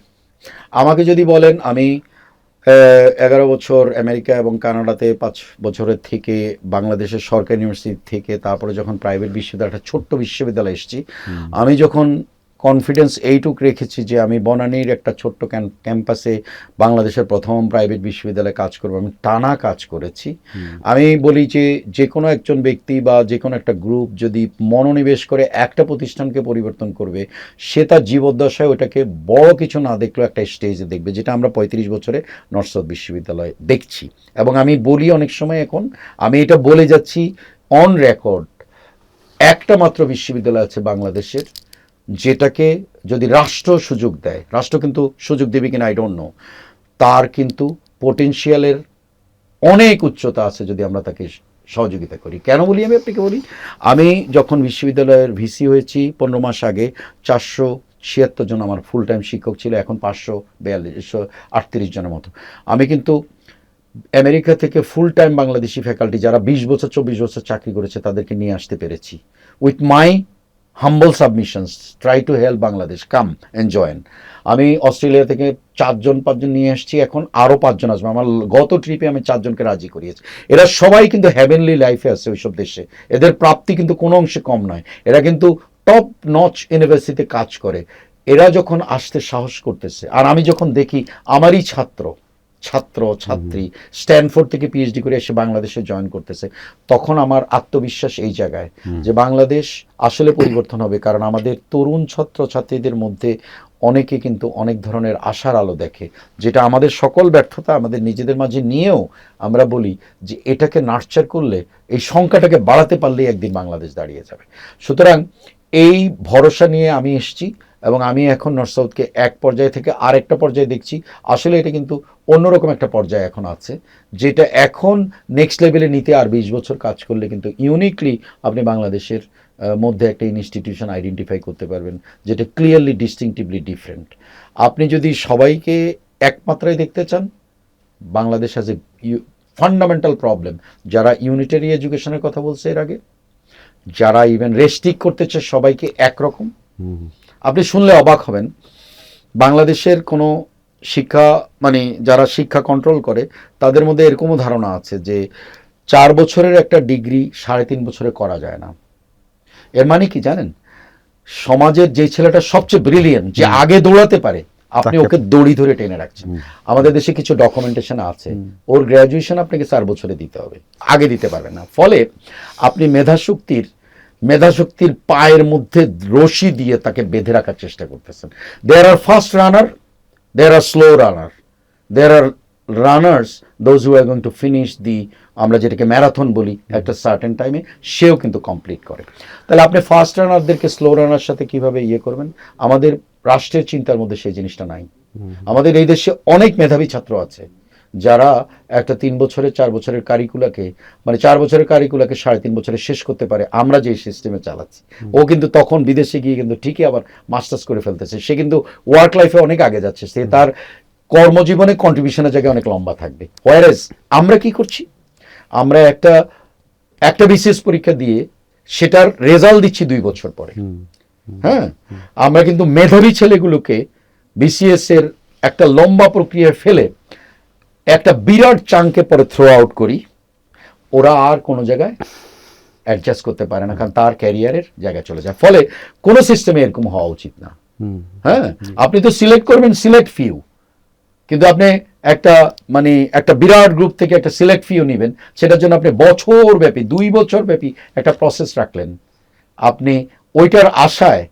আমাকে যদি বলেন আমি 11 বছর আমেরিকা এবং কানাডাতে 5 বছরের থেকে বাংলাদেশের সরকারি ইউনিভার্সিটি থেকে তারপরে যখন প্রাইভেট বিশ্ববিদ্যালয়, একটা ছোট্ট বিশ্ববিদ্যালয়ে এসেছি, আমি যখন কনফিডেন্স এইটুক রেখেছি যে আমি বনানীর একটা ছোট্ট ক্যাম্পাসে বাংলাদেশের প্রথম প্রাইভেট বিশ্ববিদ্যালয়ে কাজ করবো, আমি টানা কাজ করেছি। আমি বলি যে কোনো একজন ব্যক্তি বা যে কোনো একটা গ্রুপ যদি মনোনিবেশ করে একটা প্রতিষ্ঠানকে পরিবর্তন করবে, সে তার জীবদ্দশায় ওটাকে বড় কিছু না দেখলেও একটা স্টেজে দেখবে, যেটা আমরা 35 বছরে নর্থ সাউথ বিশ্ববিদ্যালয়ে দেখছি। এবং আমি বলি অনেক সময়, এখন আমি এটা বলে যাচ্ছি অন রেকর্ড, একটা মাত্র বিশ্ববিদ্যালয় আছে বাংলাদেশের যেটাকে যদি রাষ্ট্র সুযোগ দেয়, রাষ্ট্র কিন্তু সুযোগ দেবে কিনা আই ডোন্ট নো, তার কিন্তু পোটেনশিয়ালের অনেক উচ্চতা আছে যদি আমরা তাকে সহযোগিতা করি। কেন বলি আমি আপনাকে বলি, আমি যখন বিশ্ববিদ্যালয়ের ভিসি হয়েছি 15 মাস আগে 476 জন আমার ফুল টাইম শিক্ষক ছিল, এখন 538 জনের মতো। আমি কিন্তু আমেরিকা থেকে ফুল টাইম বাংলাদেশি ফ্যাকাল্টি যারা 20 বছর 24 বছর চাকরি করেছে তাদেরকে নিয়ে আসতে পেরেছি। With my humble submissions, try to help Bangladesh, come and join. আমি অস্ট্রেলিয়া থেকে 4-5 জন নিয়ে আসছি, এখন আরও 5 জন আসবে। আমার গত ট্রিপে আমি 4 জনকে রাজি করিয়েছি। এরা সবাই কিন্তু হ্যাভেনলি লাইফে আছে ওইসব দেশে, এদের প্রাপ্তি কিন্তু কোনো অংশে কম নয়, এরা কিন্তু টপ নচ ইউনিভার্সিটিতে কাজ করে। এরা যখন আসতে সাহস করতেছে, আর আমি যখন দেখি আমারই ছাত্রী স্ট্যানফোর্ড থেকে পিএইচডি করে এসে বাংলাদেশে জয়েন করতেছে, তখন আমার আত্মবিশ্বাস এই জায়গায় যে বাংলাদেশ আসলে পরিবর্তন হবে। কারণ আমাদের তরুণ ছাত্রছাত্রীদের মধ্যে অনেকে কিন্তু অনেক ধরনের আশার আলো দেখে, যেটা আমাদের সকল ব্যর্থতা আমাদের নিজেদের মাঝে নিয়েও আমরা বলি যে এটাকে নার্চার করলে, এই সংখ্যাটাকে বাড়াতে পারলেই একদিন বাংলাদেশ দাঁড়িয়ে যাবে। সুতরাং এই ভরসা নিয়ে আমি এসেছি, এবং আমি এখন নর্থ সাউথকে এক পর্যায় থেকে আরেকটা পর্যায়ে দেখছি। আসলে এটা কিন্তু অন্যরকম একটা পর্যায়ে এখন আছে, যেটা এখন নেক্সট লেভেলে নিতে আর 20 বছর কাজ করলে কিন্তু ইউনিকলি আপনি বাংলাদেশের মধ্যে একটা ইনস্টিটিউশন আইডেন্টিফাই করতে পারবেন, যেটা ক্লিয়ারলি ডিস্টিংটিভলি ডিফারেন্ট। আপনি যদি সবাইকে একমাত্রায় দেখতে চান, Bangladesh has a fundamental problem. যারা ইউনিটারি এডুকেশনের কথা বলছে এর আগে, যারা ইভেন রেস্ট্রিক্ট করতে চায় সবাইকে একরকম, আপনি শুনলে অবাক হবেন বাংলাদেশের কোনো শিক্ষা মানে যারা শিক্ষা কন্ট্রোল করে তাদের মধ্যে এরকমও ধারণা আছে যে 4 বছরের একটা ডিগ্রি 3.5 বছরে করা যায় না। এর মানে কি জানেন, সমাজের যে ছেলেটা সবচেয়ে ব্রিলিয়েন্ট, যে আগে দৌড়াতে পারে, আপনি ওকে দড়ি ধরে টেনে রাখছেন। আমাদের দেশে কিছু ডকুমেন্টেশন আছে, ওর গ্র্যাজুয়েশন আপনাকে 4 বছরে দিতে হবে, আগে দিতে পারবেন না। ফলে আপনি মেধাশক্তির পায়ের মধ্যে রশি দিয়ে তাকে বেঁধে রাখার চেষ্টা করতেছেন। There are fast runner, there are slow runner, there are runners those who are going to finish the, আমরা যেটাকে ম্যারাথন বলি, একটা সার্টেন টাইমে সেও কিন্তু কমপ্লিট করে। তাহলে আপনি ফাস্ট রানারদেরকে স্লো রানার সাথে কিভাবে ইয়ে করবেন? আমাদের রাষ্ট্রের চিন্তার মধ্যে সেই জিনিসটা নাই। আমাদের এই দেশে অনেক মেধাবী ছাত্র আছে যারা একটা 3 বছরের 4 বছরের কারিকুলাকে, মানে 4 বছরের কারিকুলাকে 3.5 বছরে শেষ করতে পারে। আমরা যে সিস্টেমে চালাচ্ছি, ও কিন্তু তখন বিদেশে গিয়ে কিন্তু ঠিকই আবার মাস্টার্স করে ফেলতেছে। সে কিন্তু ওয়ার্ক লাইফে অনেক আগে যাচ্ছে, সে তার কর্মজীবনে কন্ট্রিবিউশনের জায়গায় অনেক লম্বা থাকবে। হোয়ারেজ আমরা কি করছি, আমরা একটা বিসিএস পরীক্ষা দিয়ে সেটার রেজাল্ট দিচ্ছি 2 বছর পরে। হ্যাঁ, আমরা কিন্তু মেধাবী ছেলেগুলোকে বিসিএস এর একটা লম্বা প্রক্রিয়ায় ফেলে একটা বিরাট চাঙ্কে পরে থ্রো আউট করি। ওরা আর কোনো জায়গায় অ্যাডজাস্ট করতে পারে না, কারণ তার ক্যারিয়ারের জায়গায় চলে যায়। ফলে কোনো সিস্টেমে এরকম হওয়া উচিত না। হ্যাঁ, আপনি তো সিলেক্ট করবেন সিলেক্ট ফিউ, কিন্তু আপনি একটা বিরাট গ্রুপ থেকে একটা সিলেক্ট ফিউ নেবেন, সেটার জন্য আপনি বছরব্যাপী 2 বছরব্যাপী একটা প্রসেস রাখলেন। আপনি ওইটার আশায়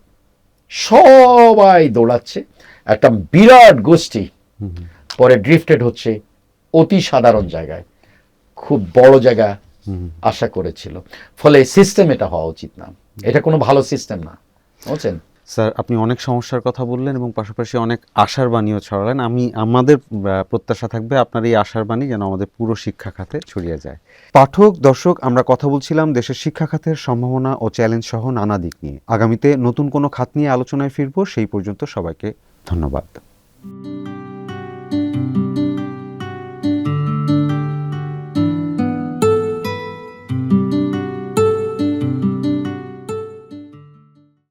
সবাই দৌড়াচ্ছে, একটা বিরাট গোষ্ঠী পরে ড্রিফটেড হচ্ছে অতি সাধারণ জায়গায়, খুব বড় জায়গা আশা করেছিল। ফলে সিস্টেম এটা হওয়া উচিত না, এটা কোনো ভালো সিস্টেম না, বুঝছেন? স্যার, আপনি অনেক সমস্যার কথা বললেন এবং পাশাপাশি অনেক আশার বাণীও ছড়ালেন। আমাদের প্রত্যাশা থাকবে আপনার এই আশার বাণী যেন আমাদের পুরো শিক্ষা খাতে ছড়িয়ে যায়। পাঠক, দর্শক, আমরা কথা বলছিলাম দেশের শিক্ষা খাতের সম্ভাবনা ও চ্যালেঞ্জ সহ নানা দিক নিয়ে। আগামীতে নতুন কোনো খাত নিয়ে আলোচনায় ফিরবো। সেই পর্যন্ত সবাইকে ধন্যবাদ।